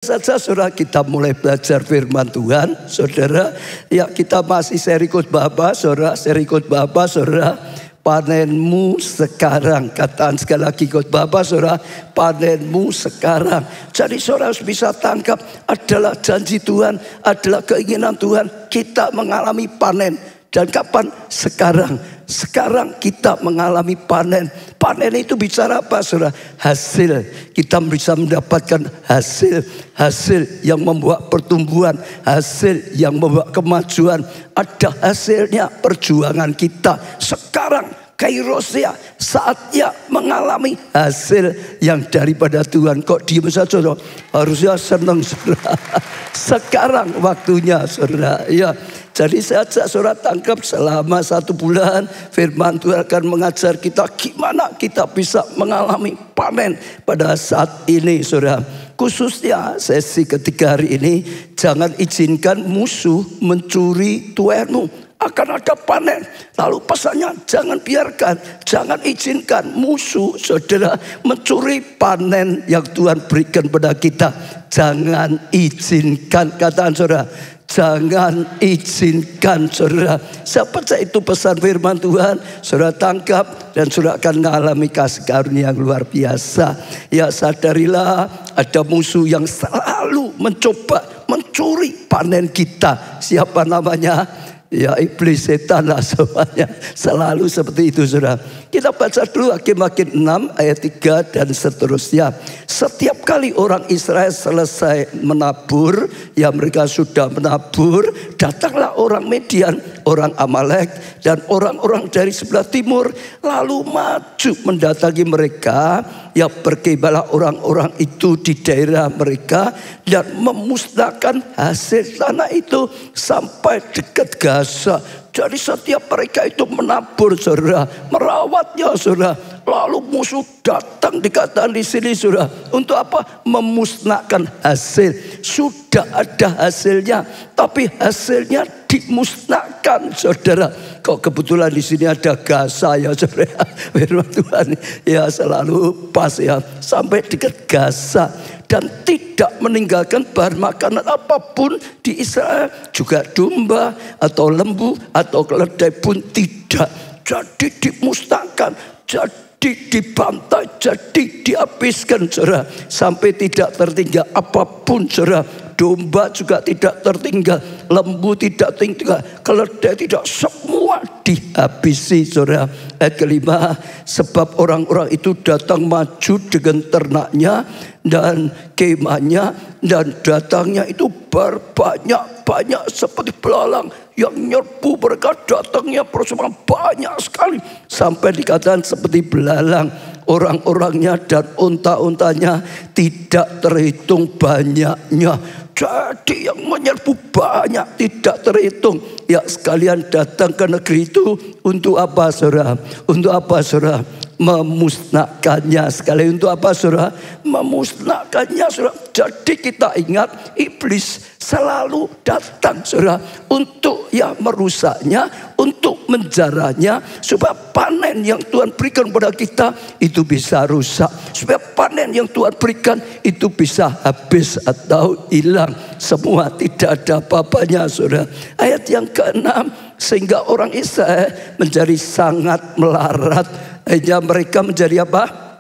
Saja saudara, kita mulai belajar firman Tuhan. Saudara, ya kita masih seri khotbah apa saudara? Seri khotbah apa saudara? Panenmu sekarang. Katakan sekali lagi, khotbah apa saudara? Panenmu sekarang. Jadi saudara harus bisa tangkap, adalah janji Tuhan, adalah keinginan Tuhan, kita mengalami panen. Dan kapan? Sekarang. Sekarang kita mengalami panen. Panen itu bicara apa saudara? Hasil. Kita bisa mendapatkan hasil. Hasil yang membawa pertumbuhan. Hasil yang membawa kemajuan. Ada hasilnya perjuangan kita. Sekarang kairosnya, saatnya mengalami hasil yang daripada Tuhan. Kok diem saja saudara? Harusnya senang saudara. Sekarang waktunya saudara. Ya. Jadi saya ajak saudara tangkap selama 1 bulan firman Tuhan akan mengajar kita gimana kita bisa mengalami panen pada saat ini saudara. Khususnya sesi ketiga hari ini, jangan izinkan musuh mencuri tuainmu. Akan ada panen. Lalu pesannya, jangan biarkan, jangan izinkan musuh saudara mencuri panen yang Tuhan berikan pada kita. Jangan izinkan, katakan saudara. Jangan izinkan saudara. Saya percaya itu pesan firman Tuhan. Saudara tangkap dan saudara akan mengalami kasih karunia yang luar biasa. Ya, sadarilah ada musuh yang selalu mencoba mencuri panen kita. Siapa namanya? Ya, iblis, setan lah semuanya. Selalu seperti itu saudara. Kita baca dulu Hakim-Hakim 6 ayat 3 dan seterusnya. Setiap kali orang Israel selesai menabur, ya mereka sudah menabur, datanglah orang Median, orang Amalek, dan orang-orang dari sebelah timur. Lalu maju mendatangi mereka. Ya, berkebalah orang-orang itu di daerah mereka dan memusnahkan hasil tanah itu sampai dekat Gaza. Jadi setiap mereka itu menabur saudara, merawatnya saudara. Lalu musuh datang, dikatakan di sini saudara, untuk apa? Memusnahkan hasil. Sudah ada hasilnya, tapi hasilnya dimusnahkan saudara. Kok kebetulan di sini ada Gaza ya saudara. Firman Tuhan ya selalu pas ya, sampai dekat Gaza. Dan tidak meninggalkan bahan makanan apapun di Israel. Juga domba atau lembu atau keledai pun tidak. Jadi dimusnahkan, jadi dibantai, jadi dihabiskan saudara. Sampai tidak tertinggal apapun saudara. Domba juga tidak tertinggal, lembu tidak tertinggal, keledai tidak, semua dihabisi saudara. Ayat kelima, sebab orang-orang itu datang maju dengan ternaknya dan kemahnya, dan datangnya itu berbanyak-banyak seperti belalang yang nyerbu. Mereka datangnya bersama banyak sekali sampai dikatakan seperti belalang. Orang-orangnya dan unta-untanya tidak terhitung banyaknya. Jadi yang menyerbu banyak tidak terhitung. Ya, sekalian datang ke negeri itu untuk apa saudara? Untuk apa saudara? Memusnahkannya. Sekali untuk apa saudara? Memusnahkannya saudara. Jadi kita ingat, iblis selalu datang saudara untuk ya merusaknya, untuk menjarahnya, supaya panen yang Tuhan berikan kepada kita itu bisa rusak, supaya panen yang Tuhan berikan itu bisa habis atau hilang semua, tidak ada apa-apanya saudara. Ayat yang ke-6, sehingga orang Israel menjadi sangat melarat. Hanya mereka menjadi apa?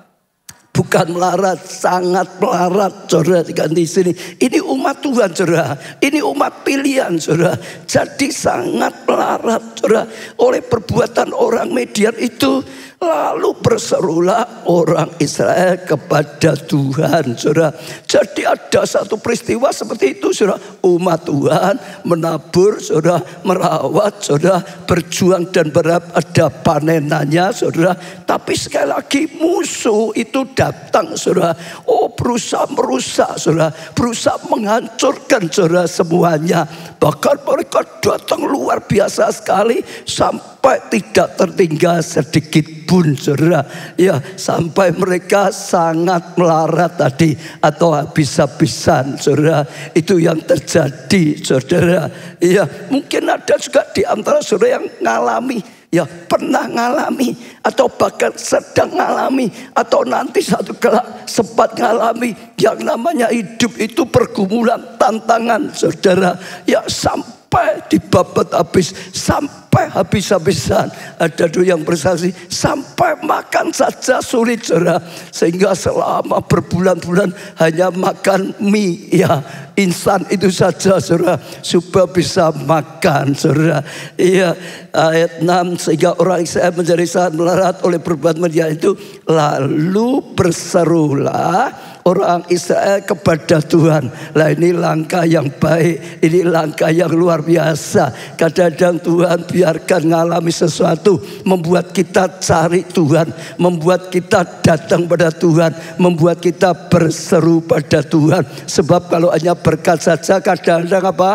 Bukan melarat, sangat melarat saudara. Di sini ini umat Tuhan saudara, ini umat pilihan saudara. Jadi sangat melarat saudara oleh perbuatan orang Median itu. Lalu berserulah orang Israel kepada Tuhan saudara. Jadi ada satu peristiwa seperti itu saudara. Umat Tuhan menabur saudara, merawat saudara, berjuang dan berharap ada panenannya saudara. Tapi sekali lagi musuh itu datang saudara. Oh, berusaha merusak saudara, berusaha menghancurkan saudara semuanya. Bahkan mereka datang luar biasa sekali sampai tidak tertinggal sedikit pun saudara. Ya, sampai mereka sangat melarat tadi atau habis-habisan saudara. Itu yang terjadi saudara. Ya, mungkin ada juga di antara saudara yang mengalami Ya pernah ngalami atau bahkan sedang ngalami atau nanti satu kelak sempat ngalami yang namanya hidup itu pergumulan, tantangan saudara. Ya sampai dibabat habis, sampai habis-habisan. Ada dulu yang bersaksi sampai makan saja sulit saudara. Sehingga selama berbulan-bulan hanya makan mie ya instan itu saja saudara, supaya bisa makan saudara. Iya, ayat 6, sehingga orang Israel menjadi sangat melarat oleh perbuatan dia itu. Lalu berserulah orang Israel kepada Tuhan. Lah ini langkah yang baik, ini langkah yang luar biasa. Kadang-kadang Tuhan biarkan mengalami sesuatu, membuat kita cari Tuhan, membuat kita datang pada Tuhan, membuat kita berseru pada Tuhan. Sebab kalau hanya berkat saja kadang-kadang apa?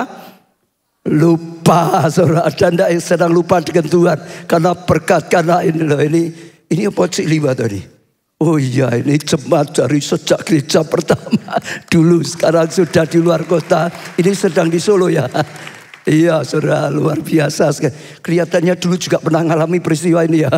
Lupa. Saudara, ada enggak yang sedang lupa dengan Tuhan karena berkat, karena ini loh, ini apa Cik Liwa tadi? Oh iya, ini jemaat dari sejak gereja pertama dulu, sekarang sudah di luar kota. Ini sedang di Solo ya. Iya saudara, luar biasa sekali. Kelihatannya dulu juga pernah mengalami peristiwa ini ya.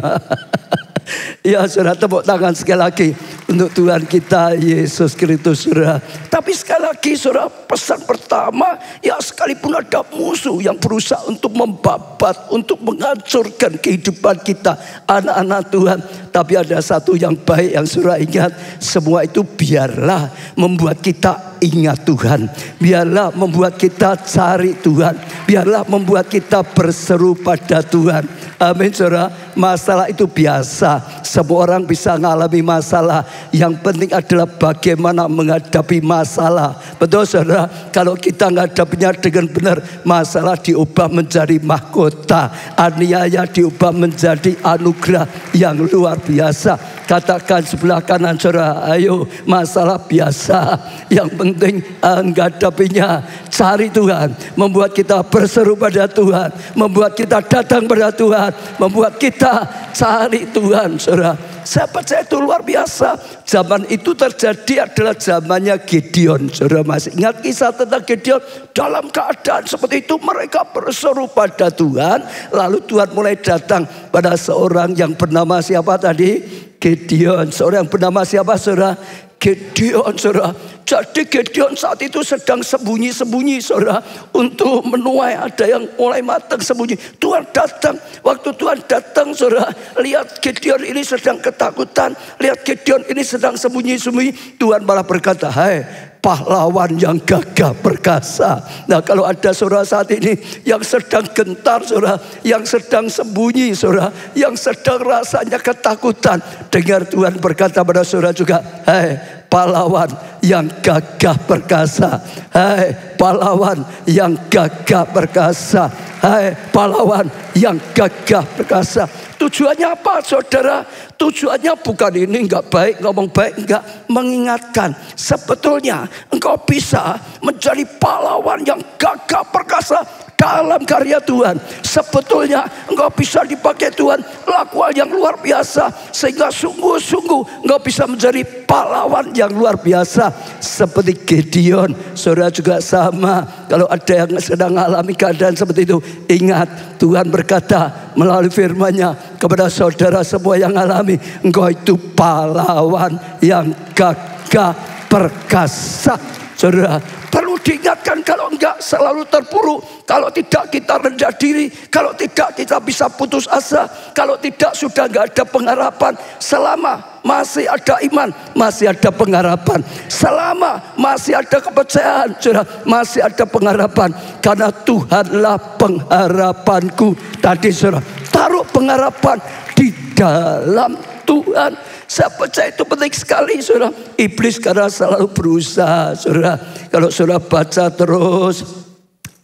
Ya saudara, tepuk tangan sekali lagi untuk Tuhan kita Yesus Kristus saudara. Tapi sekali lagi saudara, pesan pertama, ya sekalipun ada musuh yang berusaha untuk membabat, untuk menghancurkan kehidupan kita anak-anak Tuhan, tapi ada satu yang baik yang saudara ingat. Semua itu biarlah membuat kita ingat Tuhan, biarlah membuat kita cari Tuhan, biarlah membuat kita berseru pada Tuhan. Amin saudara. Masalah itu biasa, semua orang bisa mengalami masalah. Yang penting adalah bagaimana menghadapi masalah. Betul saudara. Kalau kita menghadapinya dengan benar, masalah diubah menjadi mahkota, aniaya diubah menjadi anugerah yang luar biasa. Katakan sebelah kanan saudara, ayo, masalah biasa, yang penting menghadapinya cari Tuhan, membuat kita berseru pada Tuhan, membuat kita datang pada Tuhan, membuat kita cari Tuhan saudara. Saya percaya itu luar biasa. Zaman itu terjadi adalah zamannya Gideon. Saudara masih ingat kisah tentang Gideon? Dalam keadaan seperti itu mereka berseru pada Tuhan. Lalu Tuhan mulai datang pada seorang yang bernama siapa tadi? Gideon. Seorang yang bernama siapa saudara? Gideon saudara. Jadi Gideon saat itu sedang sembunyi-sembunyi saudara, untuk menuai. Ada yang mulai matang sembunyi. Tuhan datang. Waktu Tuhan datang saudara, lihat Gideon ini sedang ketakutan, lihat Gideon ini sedang sembunyi-sembunyi. Tuhan malah berkata, hai pahlawan yang gagah perkasa. Nah kalau ada saudara saat ini yang sedang gentar saudara, yang sedang sembunyi saudara, yang sedang rasanya ketakutan, dengar Tuhan berkata pada saudara juga, hai pahlawan yang gagah perkasa. Hai pahlawan yang gagah perkasa. Hai pahlawan yang gagah perkasa. Tujuannya apa saudara? Tujuannya bukan ini enggak baik, ngomong baik enggak, mengingatkan sebetulnya engkau bisa menjadi pahlawan yang gagah perkasa dalam karya Tuhan. Sebetulnya engkau bisa dipakai Tuhan lakukan yang luar biasa, sehingga sungguh-sungguh engkau bisa menjadi pahlawan yang luar biasa seperti Gideon. Saudara juga sama. Kalau ada yang sedang mengalami keadaan seperti itu, ingat Tuhan berkata melalui firman-Nya kepada saudara semua yang alami, engkau itu pahlawan yang gagah perkasa. Saudara perlu diingatkan, kalau enggak selalu terpuruk, kalau tidak kita rendah diri, kalau tidak kita bisa putus asa, kalau tidak sudah enggak ada pengharapan. Selama masih ada iman, masih ada pengharapan. Selama masih ada kepercayaan, saudara, masih ada pengharapan. Karena Tuhanlah pengharapanku. Tadi saudara, taruh pengharapan di dalam Tuhan. Saya percaya itu penting sekali saudara. Iblis karena selalu berusaha saudara. Kalau saudara baca terus,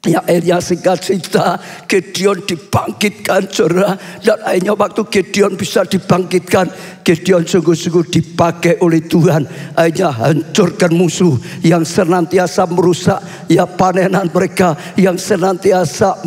ya akhirnya singkat cerita Gideon dibangkitkan saudara. Dan akhirnya waktu Gideon bisa dibangkitkan, Gideon sungguh-sungguh dipakai oleh Tuhan. Akhirnya hancurkan musuh yang senantiasa merusak ya panenan mereka, yang senantiasa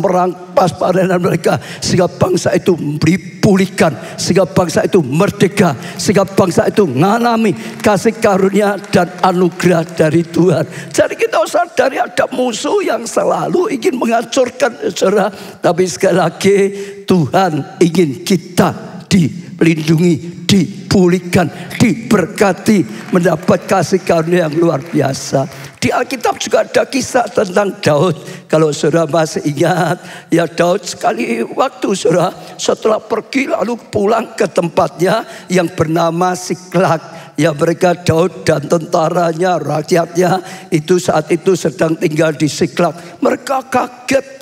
merampas panenan mereka, sehingga bangsa itu dipulihkan, sehingga bangsa itu merdeka, sehingga bangsa itu mengalami kasih karunia dan anugerah dari Tuhan. Jadi kita sadari ada musuh yang selalu ingin menghancurkan, saudara. Tapi sekali lagi Tuhan ingin kita dilindungi, dipulihkan, diberkati, mendapat kasih karunia yang luar biasa. Di Alkitab juga ada kisah tentang Daud. Kalau saudara masih ingat, ya Daud sekali waktu saudara setelah pergi lalu pulang ke tempatnya yang bernama Siklag. Ya mereka Daud dan tentaranya, rakyatnya itu saat itu sedang tinggal di Siklag. Mereka kaget.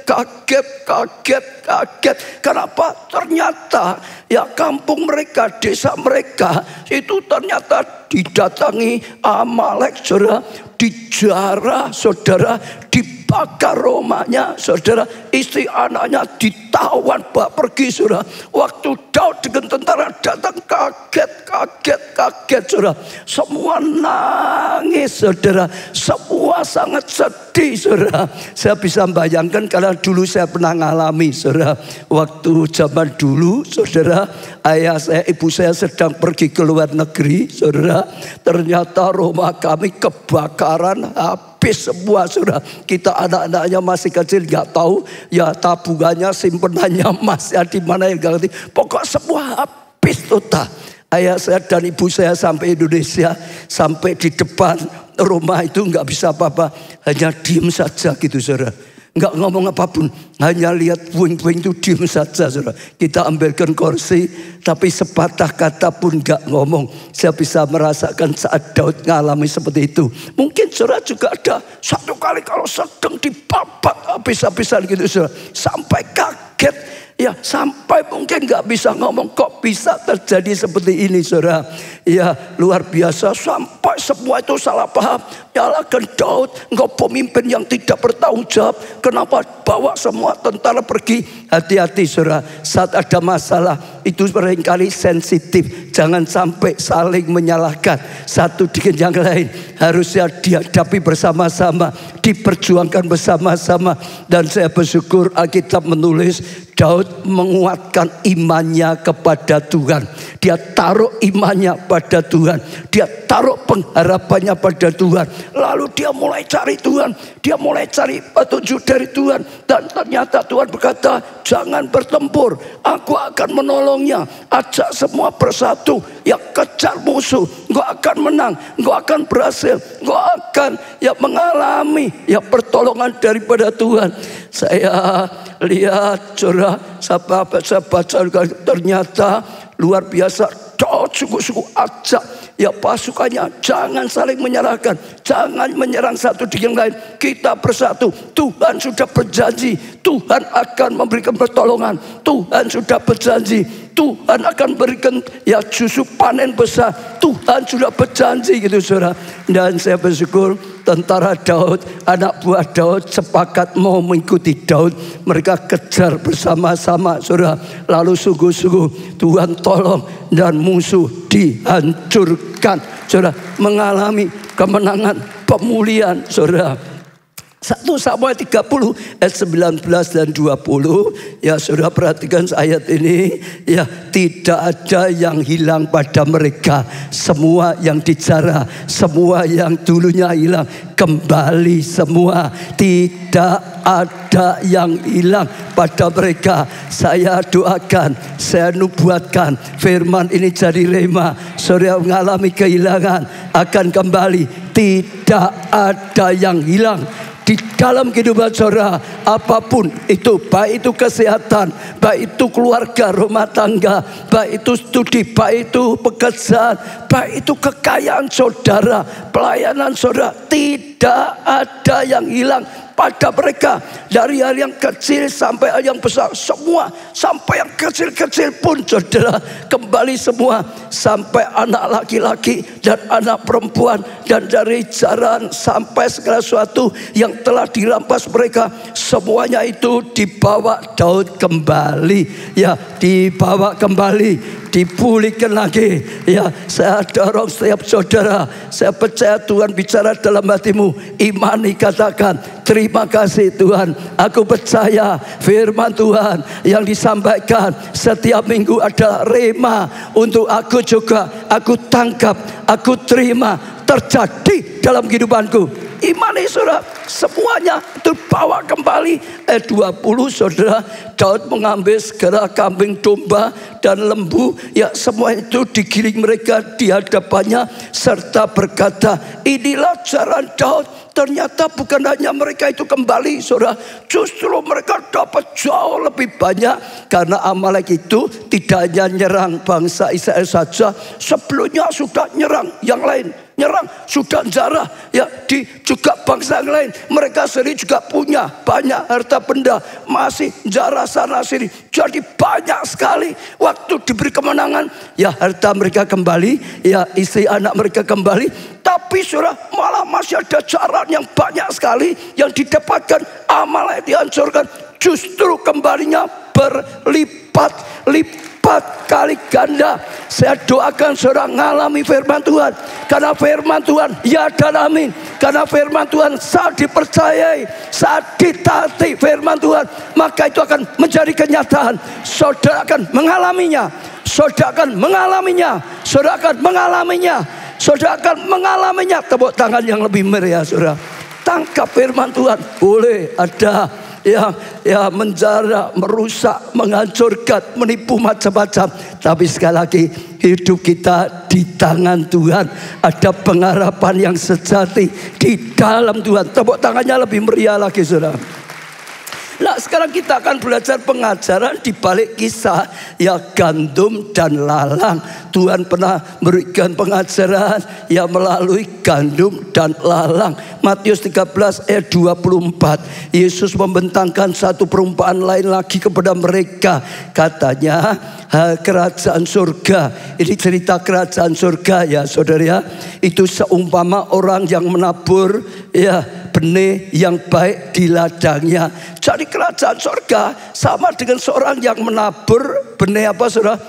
Kenapa? Ternyata ya kampung mereka, desa mereka itu ternyata didatangi Amalek, saudara. Dijarah, saudara. Dibakar rumahnya, saudara. Istri anaknya ditawan, bawa pergi, saudara. Waktu Daud dengan tentara datang kaget, saudara. Semua nangis, saudara. Semua sangat sedih, saudara. Saya bisa bayangkan karena dulu saya pernah ngalami, saudara. Waktu zaman dulu, saudara, ayah saya, ibu saya sedang pergi ke luar negeri, saudara. Ternyata rumah kami kebakaran habis semua, saudara. Kita anak-anaknya masih kecil, nggak tahu ya tabungannya, simpenannya emasnya di mana yang nggak ngerti. Pokok semua habis total. Ayah saya dan ibu saya sampai Indonesia, sampai di depan rumah itu nggak bisa apa-apa, hanya diem saja gitu, saudara. Nggak ngomong apapun, hanya lihat puing-puing itu diem saja, saudara. Kita ambilkan kursi, tapi sepatah kata pun nggak ngomong. Saya bisa merasakan saat Daud ngalami seperti itu. Mungkin saudara juga ada satu kali kalau sedang dibabat habis-habisan gitu, saudara. Sampai kaget, ya sampai mungkin nggak bisa ngomong. Kok bisa terjadi seperti ini, saudara? Ya luar biasa, sampai semua itu salah paham. Nyalakan Daud, engkau pemimpin yang tidak bertanggung jawab. Kenapa bawa semua tentara pergi? Hati-hati, saudara. Saat ada masalah itu seringkali sensitif. Jangan sampai saling menyalahkan satu dengan yang lain. Harusnya dihadapi bersama-sama, diperjuangkan bersama-sama. Dan saya bersyukur Alkitab menulis Daud menguatkan imannya kepada Tuhan. Dia taruh imannya pada Tuhan. Dia taruh pengharapannya pada Tuhan. Lalu dia mulai cari Tuhan. Dia mulai cari petunjuk dari Tuhan. Dan ternyata Tuhan berkata, jangan bertempur, aku akan menolongnya. Ajak semua bersatu, ya kejar musuh. Engkau akan menang, engkau akan berhasil, engkau akan ya mengalami ya pertolongan daripada Tuhan. Saya lihat, saudara, saya baca ternyata luar biasa. Daud sungguh-sungguh ajak ya pasukannya, jangan saling menyalahkan, jangan menyerang satu dengan lain. Kita bersatu. Tuhan sudah berjanji, Tuhan akan memberikan pertolongan. Tuhan sudah berjanji, Tuhan akan berikan ya justru panen besar. Tuhan sudah berjanji gitu, saudara. Dan saya bersyukur tentara Daud, anak buah Daud sepakat mau mengikuti Daud. Mereka kejar bersama-sama, saudara. Lalu sungguh-sungguh Tuhan tolong dan musuh dihancurkan, saudara. Mengalami kemenangan, pemulihan, saudara. 1 Samuel 30 ayat 19 dan 20. Ya saudara perhatikan ayat ini. Ya tidak ada yang hilang pada mereka. Semua yang dijarah, semua yang dulunya hilang kembali semua. Tidak ada yang hilang pada mereka. Saya doakan, saya nubuatkan firman ini jadi rema. Saudara mengalami kehilangan akan kembali. Tidak ada yang hilang di dalam kehidupan saudara, apapun itu, baik itu kesehatan, baik itu keluarga, rumah tangga, baik itu studi, baik itu pekerjaan, baik itu kekayaan saudara, pelayanan saudara, tidak ada yang hilang pada mereka. Dari hal yang kecil sampai hal yang besar, semua, sampai yang kecil-kecil pun saudara kembali semua. Sampai anak laki-laki dan anak perempuan, dan dari jaran sampai segala sesuatu yang telah dirampas mereka, semuanya itu dibawa Daud kembali. Ya dibawa kembali, dipulihkan lagi. Ya, saya dorong setiap saudara, saya percaya Tuhan bicara dalam hatimu. Imani, katakan, terima kasih Tuhan. Aku percaya firman Tuhan yang disampaikan setiap minggu adalah rema untuk aku juga. Aku tangkap, aku terima, terjadi dalam kehidupanku. Imani saudara, semuanya itu bawa kembali. Ayat 20 saudara, Daud mengambil segala kambing domba dan lembu, ya semua itu digiring mereka di hadapannya serta berkata, inilah jalan Daud. Ternyata bukan hanya mereka itu kembali saudara, justru mereka dapat jauh lebih banyak. Karena Amalek itu tidak hanya nyerang bangsa Israel saja, sebelumnya sudah nyerang yang lain, nyerang sudah jarah ya di juga bangsa yang lain. Mereka sendiri juga punya banyak harta benda, masih jarah sana sini. Jadi banyak sekali. Waktu diberi kemenangan, ya harta mereka kembali, ya istri anak mereka kembali. Tapi saudara, malah masih ada jalan yang banyak sekali yang didapatkan. Amalek dihancurkan, justru kembalinya berlipat-lipat kali ganda. Saya doakan saudara ngalami firman Tuhan. Karena firman Tuhan ya dan amin. Karena firman Tuhan saat dipercayai, saat ditaati firman Tuhan, maka itu akan menjadi kenyataan. Saudara akan mengalaminya. Saudara akan mengalaminya. Saudara akan mengalaminya. Saudara akan mengalaminya. Tepuk tangan yang lebih meriah saudara. Tangkap firman Tuhan. Boleh ada yang menjara, merusak, menghancurkan, menipu macam-macam. Tapi sekali lagi, hidup kita di tangan Tuhan. Ada pengharapan yang sejati di dalam Tuhan. Tepuk tangannya lebih meriah lagi saudara. Nah sekarang kita akan belajar pengajaran di balik kisah ya gandum dan lalang. Tuhan pernah memberikan pengajaran ya melalui gandum dan lalang. Matius 13 ayat 24. Yesus membentangkan satu perumpamaan lain lagi kepada mereka. Katanya kerajaan surga. Ini cerita kerajaan surga ya saudara ya. Itu seumpama orang yang menabur ya benih yang baik di ladangnya. Jadi kerajaan surga sama dengan seorang yang menabur benih apa saudara?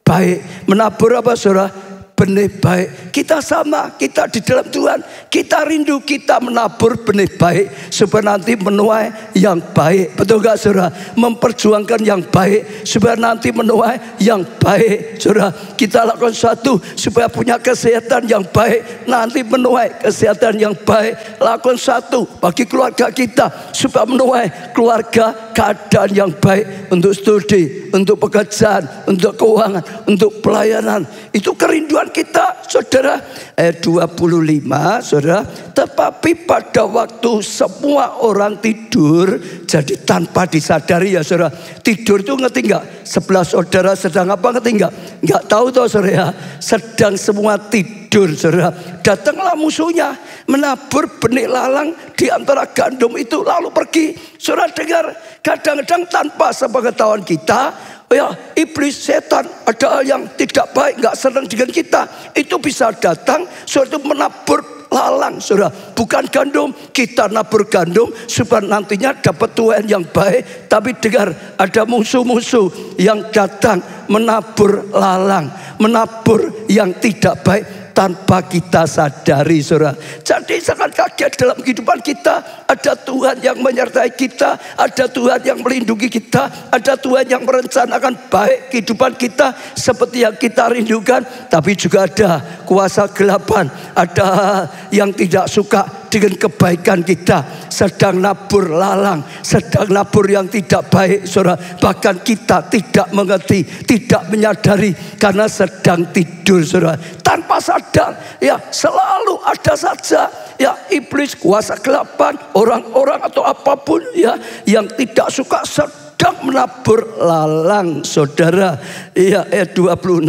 Baik. Menabur apa saudara? Benih baik. Kita sama, kita di dalam Tuhan. Kita rindu, kita menabur benih baik supaya nanti menuai yang baik. Betul gak saudara? Memperjuangkan yang baik supaya nanti menuai yang baik. Saudara, kita lakukan satu supaya punya kesehatan yang baik, nanti menuai kesehatan yang baik. Lakukan satu bagi keluarga kita supaya menuai keluarga keadaan yang baik. Untuk studi, untuk pekerjaan, untuk keuangan, untuk pelayanan. Itu kerinduan kita saudara. Ayat 25 saudara. Tetapi pada waktu semua orang tidur, jadi tanpa disadari ya saudara. Tidur itu ngerti gak? Sebelah saudara sedang apa ngerti gak? Gak tahu toh saudara ya. Sedang semua tidur saudara. Datanglah musuhnya menabur benih lalang di antara gandum itu lalu pergi. Saudara dengar, kadang-kadang tanpa sepengetahuan kita, ya iblis setan ada hal yang tidak baik, gak senang dengan kita, itu bisa datang suatu menabur lalang saudara, bukan gandum. Kita nabur gandum supaya nantinya dapat tuan yang baik. Tapi dengar, ada musuh-musuh yang datang menabur lalang, menabur yang tidak baik tanpa kita sadari saudara. Jadi sangat kaget dalam kehidupan kita. Ada Tuhan yang menyertai kita, ada Tuhan yang melindungi kita, ada Tuhan yang merencanakan baik kehidupan kita seperti yang kita rindukan. Tapi juga ada kuasa gelapan, ada yang tidak suka dengan kebaikan kita, sedang nabur lalang, sedang nabur yang tidak baik saudara. Bahkan kita tidak mengerti, tidak menyadari karena sedang tidur saudara. Tanpa sadar ya selalu ada saja ya iblis, kuasa gelapan, orang-orang atau apapun ya yang tidak suka sedang menabur lalang saudara. Ya ayat 26.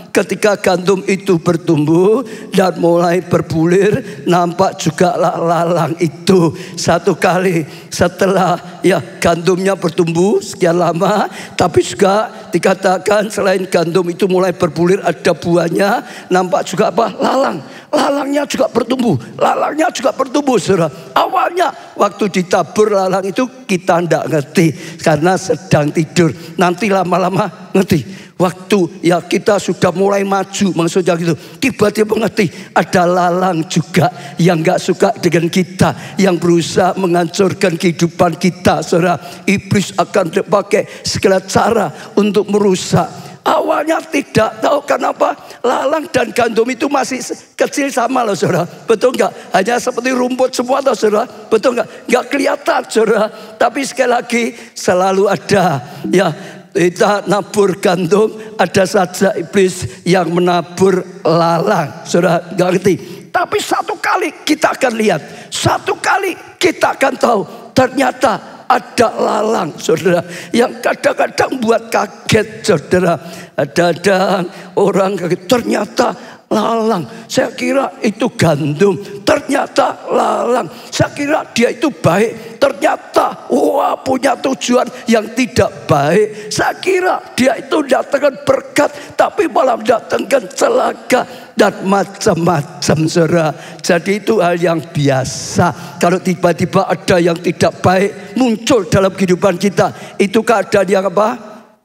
Ketika gandum itu bertumbuh dan mulai berbulir, nampak juga lalang itu. Satu kali setelah ya gandumnya bertumbuh sekian lama, tapi juga dikatakan selain gandum itu mulai berbulir ada buahnya, nampak juga apa? Lalang. lalangnya juga bertumbuh, lalangnya juga bertumbuh, saudara. Awalnya waktu ditabur lalang itu kita tidak ngerti karena sedang tidur. Nanti lama-lama ngerti. Waktu ya kita sudah mulai maju, maksudnya gitu, tiba-tiba ngerti ada lalang juga yang gak suka dengan kita, yang berusaha menghancurkan kehidupan kita, saudara. Iblis akan dipakai segala cara untuk merusak. Awalnya tidak tahu kenapa lalang dan gandum itu masih kecil sama loh, saudara. Betul nggak? Hanya seperti rumput semua loh, saudara. Betul nggak? Nggak kelihatan, saudara. Tapi sekali lagi selalu ada ya. Kita nabur gandum, ada saja iblis yang menabur lalang. Saudara gak ngerti. Tapi satu kali kita akan lihat, satu kali kita akan tahu, ternyata ada lalang, saudara, yang kadang-kadang buat kaget, saudara. Ada orang kaget, ternyata lalang. Saya kira itu gandum, ternyata lalang. Saya kira dia itu baik, ternyata wah punya tujuan yang tidak baik. Saya kira dia itu datangkan berkat, tapi malah datangkan celaka dan macam-macam, saudara. Jadi itu hal yang biasa. Kalau tiba-tiba ada yang tidak baik muncul dalam kehidupan kita, itu keadaan yang apa?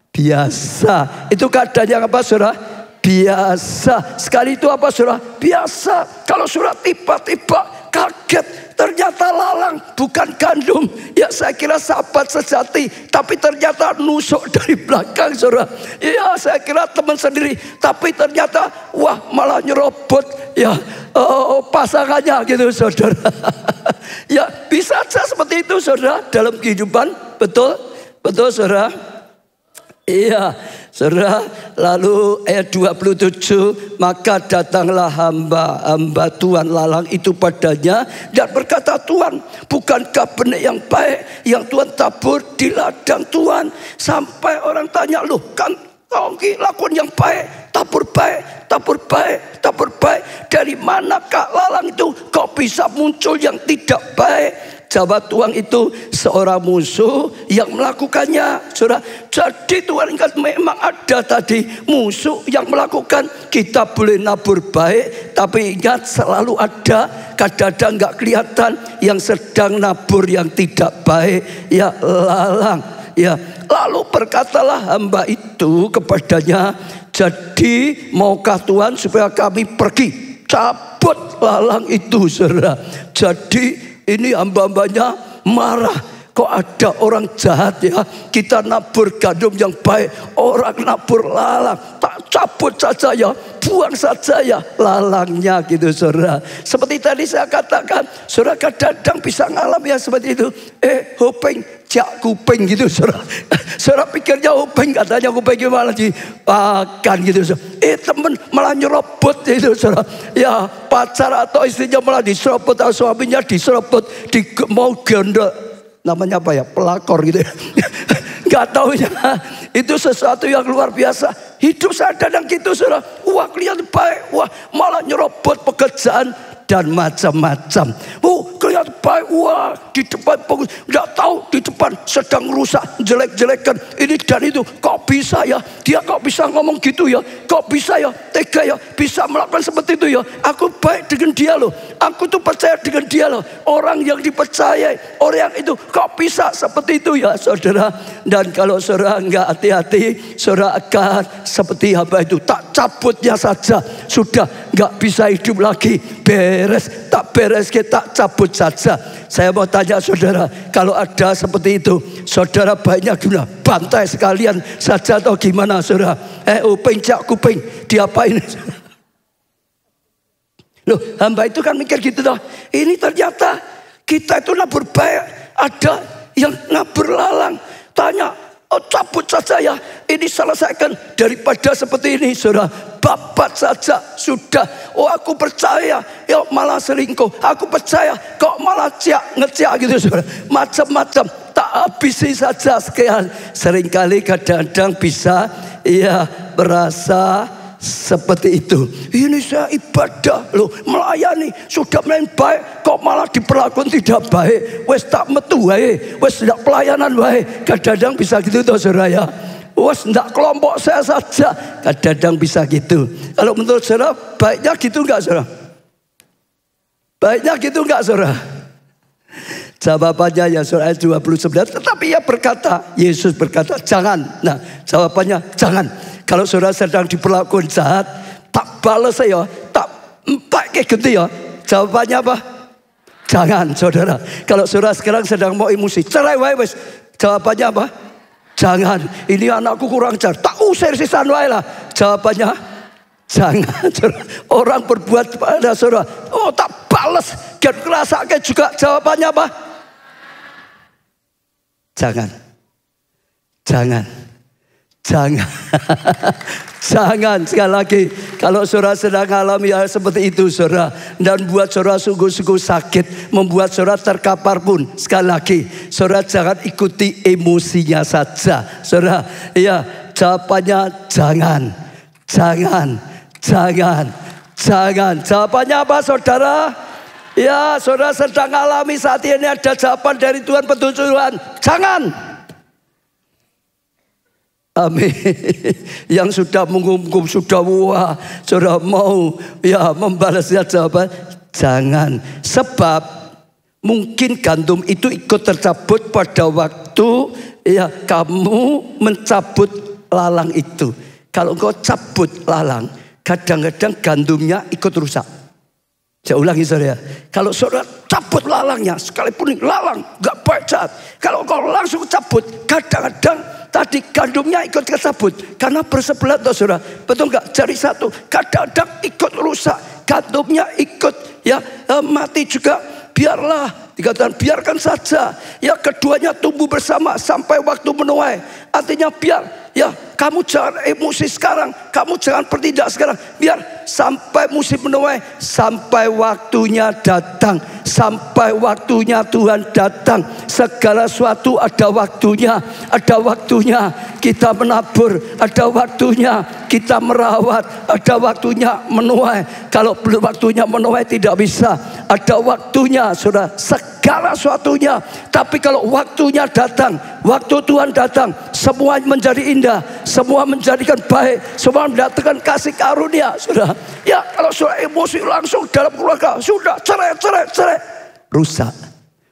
Biasa. Itu keadaan yang apa, saudara? Biasa. Sekali itu apa, saudara? Biasa. Kalau saudara tiba-tiba kaget, ternyata lalang bukan gandum. Ya saya kira sahabat sejati, tapi ternyata nusuk dari belakang, saudara. Ya saya kira teman sendiri, tapi ternyata wah malah nyerobot ya pasangannya gitu, saudara. Ya bisa saja seperti itu, saudara, dalam kehidupan. Betul? Betul, saudara? Iya, saudara. Lalu ayat 27, maka datanglah hamba Tuhan lalang itu padanya dan berkata, Tuhan, bukankah benih yang baik yang Tuhan tabur di ladang Tuhan? Sampai orang tanya, loh kan kau lakukan yang baik, tabur baik, tabur baik, tabur baik. Dari manakah lalang itu kok bisa muncul yang tidak baik? Jawab Tuhan, itu seorang musuh yang melakukannya, saudara. Jadi Tuhan ingat memang ada tadi musuh yang melakukan. Kita boleh nabur baik, tapi ingat selalu ada, kadang-kadang gak kelihatan yang sedang nabur yang tidak baik, ya lalang. Ya, lalu berkatalah hamba itu kepadanya, jadi maukah Tuhan supaya kami pergi cabut lalang itu, saudara. Jadi ini hamba-hambanya marah. Kok ada orang jahat ya? Kita nabur gandum yang baik, orang nabur lalang. Tak cabut saja ya, buang saja ya lalangnya gitu, saudara. Seperti tadi saya katakan, saudara kadang-kadang bisa ngalami ya seperti itu. Hopeng jak kuping gitu, saudara. Saudara pikirnya hopeng, katanya kuping malah dimakan gitu, saudara. Temen malah nyerobot gitu, saudara. Ya pacar atau istrinya malah diserobot, atau suaminya diserobot, mau gendol. Namanya apa ya? Pelakor gitu ya. Gak tahu ya. Itu sesuatu yang luar biasa. Hidup saya kadang gitu, saudara. Wah kelihatan baik, wah malah nyerobot pekerjaan dan macam-macam. Kelihatan baik, wah di depan nggak tahu di depan sedang rusak, jelek-jelekan ini dan itu. Kok bisa ya? Dia kok bisa ngomong gitu ya? Kok bisa ya? Tega ya? Bisa melakukan seperti itu ya? Aku baik dengan dia loh. Aku tuh percaya dengan dia loh. Orang yang dipercayai, orang yang itu kok bisa seperti itu ya, saudara? Dan kalau saudara nggak hati-hati, saudara akan seperti hamba itu, tak cabutnya saja, sudah nggak bisa hidup lagi. Beres, tak beres, kita cabut saja. Saya mau tanya saudara, kalau ada seperti itu, saudara baiknya gimana? Bantai sekalian saja atau gimana, saudara? Uping jak kuping, diapain? Loh, hamba itu kan mikir gitu toh. Ini ternyata kita itu nabur baik, ada yang nabur lalang. Tanya, cabut saja ya, ini selesaikan daripada seperti ini, saudara. Babat saja sudah. Aku percaya, ya malah selingkuh. Aku percaya, kok malah ngeciak gitu, saudara. Macam-macam, tak habisi saja sekian. Seringkali kadang-kadang bisa ya berasa seperti itu. Ini saya ibadah loh, melayani, sudah main baik, kok malah diperlakukan tidak baik. Wes tak metu wae, wes tidak pelayanan wae. Kadang-kadang bisa gitu toh, saudara ya. Wes tidak kelompok saya saja, kadang-kadang bisa gitu. Kalau menurut saudara baiknya gitu enggak, saudara? Baiknya gitu enggak saudara? Jawabannya ya saudara ayat 29. Tetapi ia berkata, Yesus berkata jangan. Nah jawabannya jangan. Kalau saudara sedang diperlakukan jahat, tak balas ya, tak empat kayak gitu ya. Jawabannya apa? Jangan saudara. Kalau saudara sekarang sedang mau emosi, cerai wes. Jawabannya apa? Jangan. Ini anakku kurang ajar, tak usir sisan wae lah. Jawabannya jangan. Orang berbuat pada saudara, oh tak balas, dan kerasake juga. Jawabannya apa? Jangan. Jangan. Jangan. Jangan. Sekali lagi, kalau saudara sedang alami hal seperti itu saudara, dan buat saudara sungguh-sungguh sakit, membuat saudara terkapar pun, sekali lagi saudara jangan ikuti emosinya saja saudara. Ya, jawabannya jangan. Jangan. Jangan. Jangan. Jawabannya apa saudara? Ya, saudara sedang alami saat ini ada jawaban dari Tuhan, petunjuk Tuhan. Jangan. Amin. Yang sudah menghukum sudah wah, saudara mau ya membalasnya jawaban jangan. Sebab mungkin gandum itu ikut tercabut pada waktu ya kamu mencabut lalang itu. Kalau engkau cabut lalang, kadang-kadang gandumnya ikut rusak. Saya ulangi saudara, kalau saudara cabut lalangnya, sekalipun lalang gak baik jahat, kalau engkau langsung cabut, kadang-kadang tadi gandumnya ikut tercabut karena bersebelah toh saudara. Betul enggak? Jari satu kadang-kadang ikut rusak, gandumnya ikut ya mati juga. Biarlah, dikatakan biarkan saja ya keduanya tumbuh bersama sampai waktu menuai. Artinya biar ya kamu jangan emosi sekarang, kamu jangan bertindak sekarang. Biar sampai musim menuai, sampai waktunya datang, sampai waktunya Tuhan datang. Segala sesuatu ada waktunya, ada waktunya kita menabur, ada waktunya kita merawat, ada waktunya menuai. Kalau belum waktunya menuai tidak bisa, ada waktunya saudara, segala sesuatunya. Tapi kalau waktunya datang, waktu Tuhan datang, semua menjadi indah, semua menjadikan baik, semua mendatangkan kasih karunia saudara. Ya kalau saudara emosi langsung dalam keluarga, sudah cerai, rusak.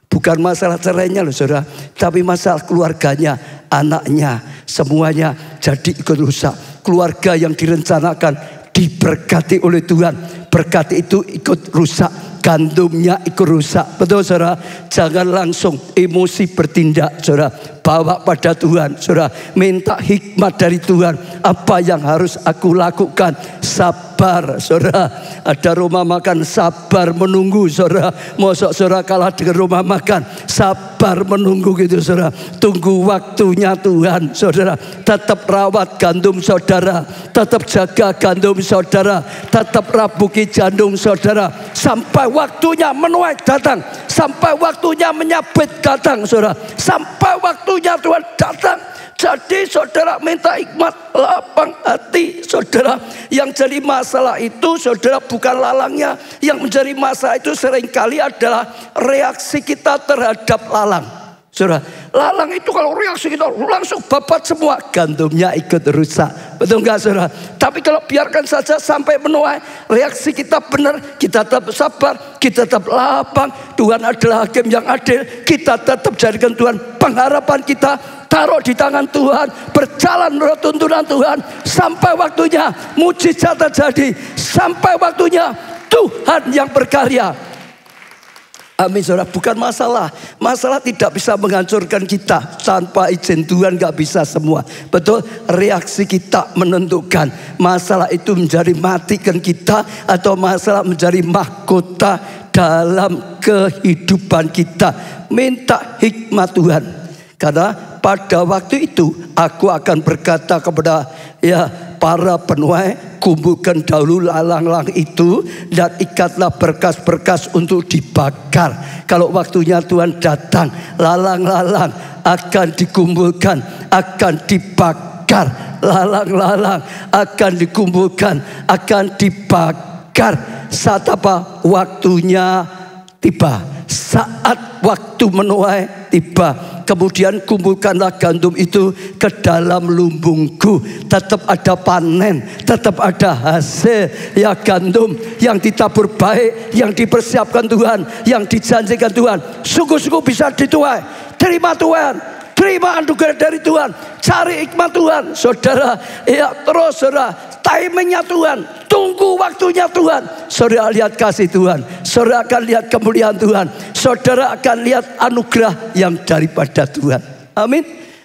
Bukan masalah cerainya loh saudara, tapi masalah keluarganya, anaknya, semuanya jadi ikut rusak. Keluarga yang direncanakan diberkati oleh Tuhan, berkat itu ikut rusak, gandumnya ikut rusak. Betul saudara? Jangan langsung emosi bertindak saudara. Bawa pada Tuhan saudara, minta hikmat dari Tuhan. Apa yang harus aku lakukan? Sabar saudara. Ada rumah makan, sabar menunggu saudara. Mosok saudara kalah dengan rumah makan, sabar menunggu gitu saudara. Tunggu waktunya Tuhan saudara. Tetap rawat gandum saudara, tetap jaga gandum saudara, tetap rabuki gandum saudara, sampai waktunya menuai datang, sampai waktunya menyabit datang saudara, sampai waktunya Tuhan datang. Jadi saudara minta hikmat, lapang hati saudara. Yang jadi masalah itu saudara bukan lalangnya. Yang menjadi masalah itu seringkali adalah reaksi kita terhadap lalang saudara. Lalang itu kalau reaksi kita langsung babat semua, gandumnya ikut rusak. Betul enggak saudara? Tapi kalau biarkan saja sampai menuai, reaksi kita benar, kita tetap sabar, kita tetap lapang. Tuhan adalah hakim yang adil. Kita tetap jadikan Tuhan pengharapan kita, taruh di tangan Tuhan, berjalan menurut tuntunan Tuhan sampai waktunya mujizat terjadi, sampai waktunya Tuhan yang berkarya. Amin saudara, bukan masalah. Masalah tidak bisa menghancurkan kita. Tanpa izin Tuhan gak bisa semua. Betul, reaksi kita menentukan masalah itu menjadi matikan kita atau masalah menjadi mahkota dalam kehidupan kita. Minta hikmat Tuhan. Karena pada waktu itu aku akan berkata kepada para penuai, kumpulkan dahulu lalang-lalang itu dan ikatlah berkas-berkas untuk dibakar. Kalau waktunya Tuhan datang, lalang-lalang akan dikumpulkan, akan dibakar. Lalang-lalang akan dikumpulkan, akan dibakar. Saat apa? Waktunya tiba. Saat saat waktu menuai tiba, kemudian kumpulkanlah gandum itu ke dalam lumbungku. Tetap ada panen, tetap ada hasil. Ya, gandum yang ditabur baik, yang dipersiapkan Tuhan, yang dijanjikan Tuhan, sungguh-sungguh bisa dituai. Terima Tuhan, terima anugerah dari Tuhan, cari hikmat Tuhan, saudara. Ya, terus saudara, timingnya Tuhan, tunggu waktunya Tuhan. Saudara lihat kasih Tuhan, saudara akan lihat kemuliaan Tuhan, saudara akan lihat anugerah yang daripada Tuhan. Amin.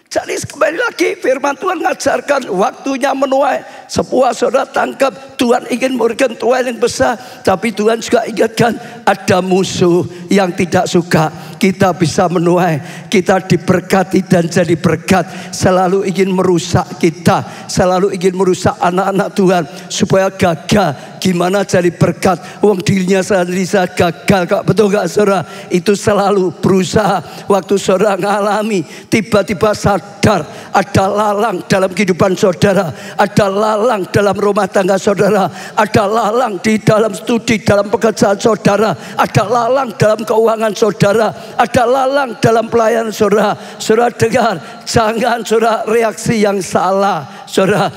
Jadi kembali lagi firman Tuhan mengajarkan waktunya menuai. Sebuah saudara tangkap, Tuhan ingin memberikan tuai yang besar, tapi Tuhan juga ingatkan ada musuh yang tidak suka kita bisa menuai. Kita diberkati dan jadi berkat, selalu ingin merusak kita, selalu ingin merusak anak-anak Tuhan supaya gagal. Gimana jadi berkat? Wong dirinya sendiri saya gagal, kak, betul gak saudara? Itu selalu berusaha. Waktu saudara ngalami, tiba-tiba sadar ada lalang dalam kehidupan saudara, ada lalang dalam rumah tangga saudara, ada lalang di dalam studi, dalam pekerjaan saudara, ada lalang dalam keuangan saudara, ada lalang dalam pelayanan saudara. Saudara dengar, jangan saudara reaksi yang salah. Saudara,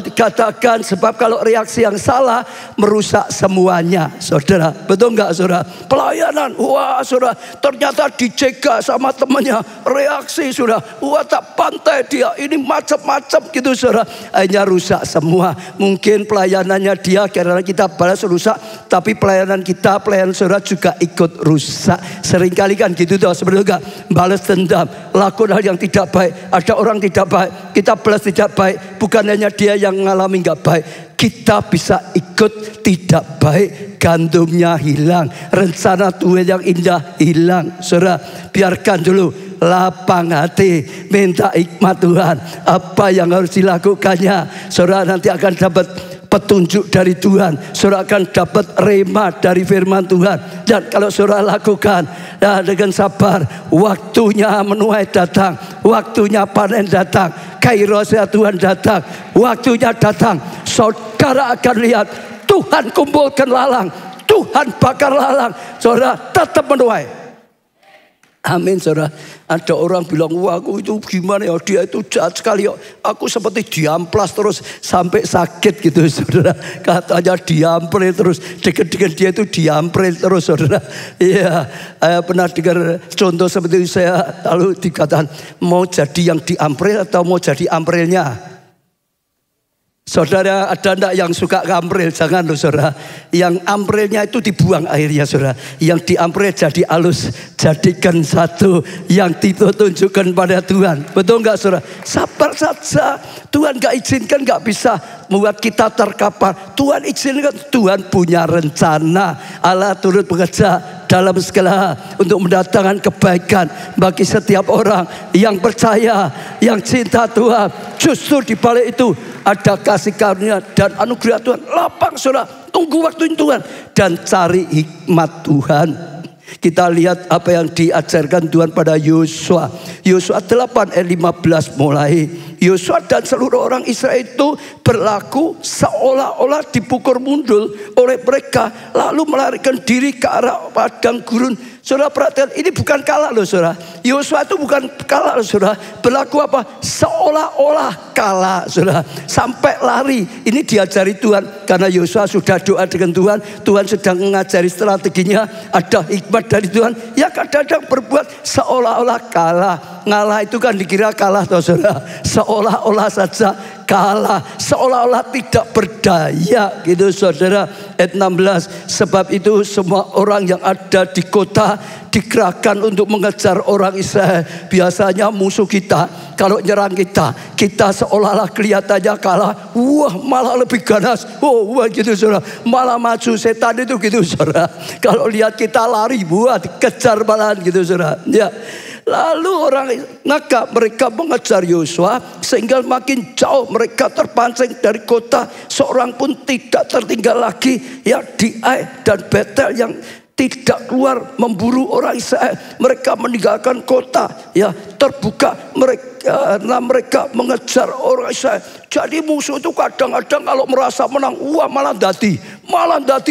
dikatakan sebab kalau reaksi yang salah merusak semuanya, saudara. Betul nggak, saudara? Pelayanan, wah saudara, ternyata dijaga sama temannya, reaksi saudara, wah tak pantai dia, ini macam-macam gitu saudara. Akhirnya rusak semua. Mungkin pelayanannya dia karena kita balas rusak, tapi pelayanan kita, pelayanan saudara juga ikut rusak. Seringkali kan gitu tuh, sebenarnya balas dendam, lakukan hal yang tidak baik. Ada orang tidak baik, kita balas tidak baik. Bukan hanya dia yang mengalami gak baik, kita bisa ikut tidak baik. Gandumnya hilang, rencana Tuhan yang indah hilang. Saudara, biarkan dulu, lapang hati, minta hikmat Tuhan. Apa yang harus dilakukannya, saudara nanti akan dapat petunjuk dari Tuhan. Saudara akan dapat rema dari firman Tuhan. Dan kalau saudara lakukan dengan sabar, waktunya menuai datang, waktunya panen datang, kairosnya Tuhan datang, waktunya datang. Saudara akan lihat Tuhan kumpulkan lalang, Tuhan bakar lalang. Saudara tetap menuai. Amin, saudara. Ada orang bilang, wah aku itu gimana ya, dia itu jahat sekali ya. Aku seperti diamplas terus sampai sakit gitu, saudara. Katanya diampril terus, deket-deket dia itu diampril terus, saudara. Iya, saya pernah dengar contoh seperti itu. Saya lalu dikatakan, mau jadi yang diampril atau mau jadi amprilnya? Saudara, ada enggak yang suka ampril? Jangan loh saudara. Yang amprilnya itu dibuang airnya saudara. Yang diampril jadi halus, jadikan satu. Yang ditunjukkan pada Tuhan. Betul enggak saudara? Sabar saja. Tuhan enggak izinkan, enggak bisa membuat kita terkapar. Tuhan izinkan, Tuhan punya rencana. Allah turut bekerja dalam segala untuk mendatangkan kebaikan bagi setiap orang yang percaya, yang cinta Tuhan. Justru di balik itu ada kasih karunia dan anugerah Tuhan. Lapang saudara, tunggu waktu Tuhan dan cari hikmat Tuhan. Kita lihat apa yang diajarkan Tuhan pada Yosua. Yosua 8 ayat 15 mulai. Yosua dan seluruh orang Israel itu berlaku seolah-olah dipukul mundur oleh mereka, lalu melarikan diri ke arah padang gurun. Saudara perhatikan, ini bukan kalah loh saudara. Yosua itu bukan kalah loh saudara. Berlaku apa? Seolah-olah kalah saudara. Sampai lari. Ini diajari Tuhan. Karena Yosua sudah doa dengan Tuhan. Tuhan sedang mengajari strateginya. Ada hikmat dari Tuhan. Ya kadang-kadang berbuat seolah-olah kalah. Ngalah itu kan dikira kalah toh saudara. Seolah-olah saja kalah, seolah-olah tidak berdaya gitu saudara. Ayat 16, sebab itu semua orang yang ada di kota dikerahkan untuk mengejar orang Israel. Biasanya musuh kita kalau nyerang kita seolah-olah kelihatannya kalah. Wah malah lebih ganas. Wah gitu saudara. Malah maju, setan itu gitu saudara. Kalau lihat kita lari, wah dikejar malahan gitu saudara. Ya. Lalu orang nakal mereka mengejar Yosua sehingga makin jauh mereka terpancing dari kota. Seorang pun tidak tertinggal lagi. Ya di Ai dan Betel yang tidak keluar memburu orang Israel. Mereka meninggalkan kota. Ya terbuka mereka mengejar orang Israel. Jadi musuh itu kadang-kadang kalau merasa menang, wah malah dati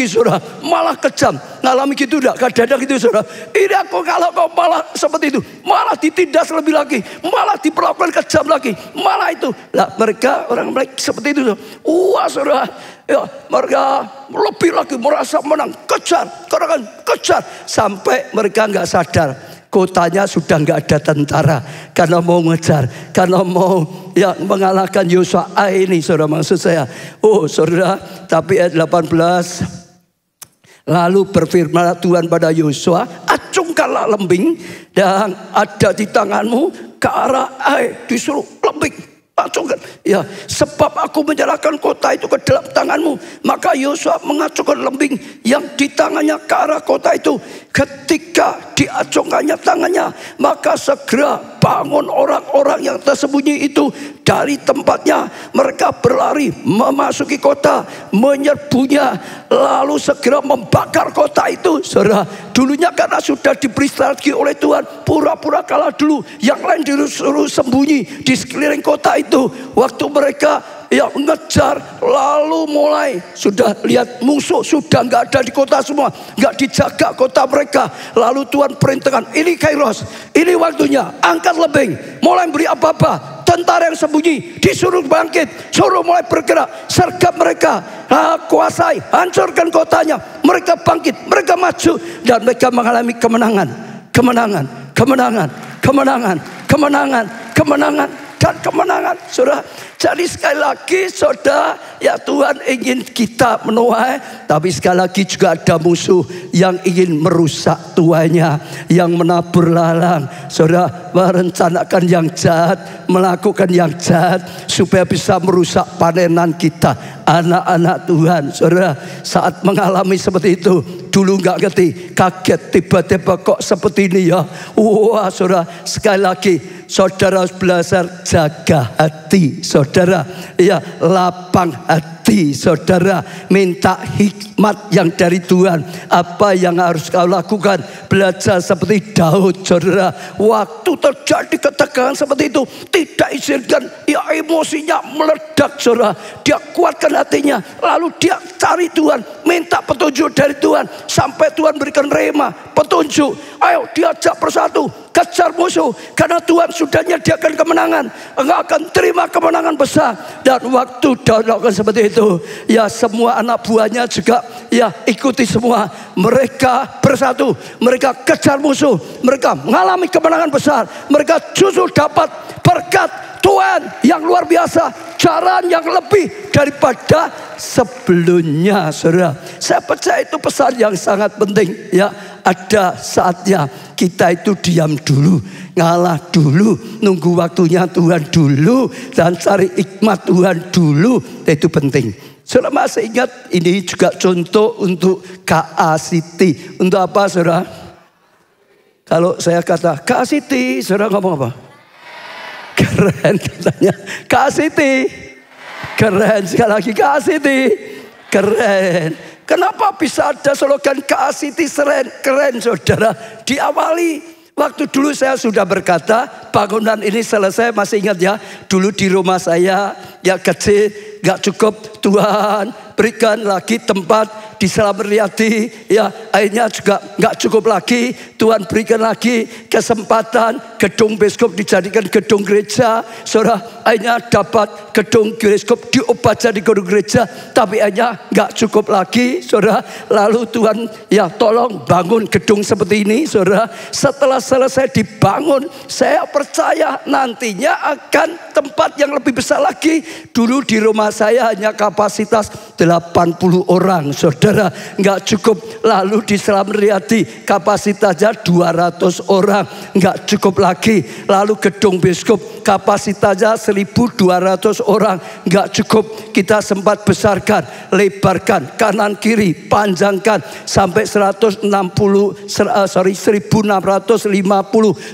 saudara, malah kejam. Ngalami gitu enggak? Kadang-kadang gitu saudara. Ini aku kalau kau malah seperti itu, malah ditindas lebih lagi, malah diperlakukan kejam lagi, malah itu. Lah mereka orang seperti itu. Wah saudara, ya mereka lebih lagi merasa menang, kejar sampai mereka nggak sadar. Kotanya sudah nggak ada tentara karena mau ngejar, karena mau mengalahkan Yosua ini, saudara, maksud saya. Oh saudara, tapi ayat 18, lalu berfirmanlah Tuhan pada Yosua, acungkanlah lembing dan ada di tanganmu ke arah air. Disuruh lembing, acungkan. Ya, sebab aku menyerahkan kota itu ke dalam tanganmu. Maka Yosua mengacungkan lembing yang di tangannya ke arah kota itu. Ketika diacungkannya tangannya, maka segera bangun orang-orang yang tersembunyi itu dari tempatnya. Mereka berlari memasuki kota, menyerbunya, lalu segera membakar kota itu. Saudara, dulunya karena sudah diberi strategi oleh Tuhan, pura-pura kalah dulu. Yang lain disuruh sembunyi di sekeliling kota itu. Waktu mereka ngejar, lalu mulai sudah lihat musuh sudah nggak ada di kota semua, nggak dijaga kota mereka. Lalu Tuhan perintahkan, ini Kairos, ini waktunya, angkat lebing, mulai beri apa-apa. Tentara yang sembunyi disuruh bangkit, suruh mulai bergerak, sergap mereka, kuasai, hancurkan kotanya. Mereka bangkit, mereka maju, dan mereka mengalami kemenangan dan kemenangan, saudara. Jadi sekali lagi saudara, ya Tuhan ingin kita menuai, tapi sekali lagi juga ada musuh yang ingin merusak tuanya, yang menabur lalang, saudara, merencanakan yang jahat, melakukan yang jahat supaya bisa merusak panenan kita, anak-anak Tuhan. Saudara, saat mengalami seperti itu, dulu nggak ngerti, kaget, tiba-tiba kok seperti ini ya. Wah saudara, sekali lagi saudara harus belajar jaga hati, saudara, ya, lapang hati, saudara, minta hikmat yang dari Tuhan. Apa yang harus kau lakukan? Belajar seperti Daud, saudara. Waktu terjadi ketegangan seperti itu, tidak izinkan emosinya meledak, saudara. Dia kuatkan hatinya, lalu dia cari Tuhan, minta petunjuk dari Tuhan, sampai Tuhan berikan rema, petunjuk. Ayo diajak bersatu, kejar musuh, karena Tuhan sudah menyediakan kemenangan. Engkau akan terima kemenangan besar. Dan waktu Daud lakukan seperti itu, ya semua anak buahnya juga ikuti semua. Mereka bersatu, mereka kejar musuh, mereka mengalami kemenangan besar. Mereka justru dapat berkat Tuhan yang luar biasa, jalan yang lebih daripada sebelumnya, saudara. Saya percaya itu pesan yang sangat penting, ya. Ada saatnya kita itu diam dulu, ngalah dulu, nunggu waktunya Tuhan dulu, dan cari hikmat Tuhan dulu. Itu penting. Saudara masih ingat, ini juga contoh untuk KACT. Untuk apa, saudara? Kalau saya kata KACT, saudara ngomong apa? Keren katanya. KACT. Keren, sekali lagi KACT. Keren. Kenapa bisa ada slogan KACT keren, saudara? Diawali waktu dulu saya sudah berkata, bangunan ini selesai, masih ingat ya? Dulu di rumah saya, ya kecil, gak cukup, Tuhan berikan lagi tempat di Selamat Riyadi, ya akhirnya juga gak cukup lagi, Tuhan berikan lagi kesempatan gedung biskop dijadikan gedung gereja. Saudara, akhirnya dapat gedung biskop diubah jadi gedung gereja, tapi akhirnya gak cukup lagi, saudara. Lalu Tuhan tolong bangun gedung seperti ini, saudara. Setelah selesai dibangun, saya percaya nantinya akan tempat yang lebih besar lagi. Dulu di rumah saya hanya kapasitas 80 orang, saudara, nggak cukup. Lalu di Selamat Riyadi kapasitasnya 200 orang, nggak cukup lagi. Lalu gedung biskop kapasitasnya 1.200 orang, nggak cukup. Kita sempat besarkan, lebarkan, kanan kiri, panjangkan sampai 1.650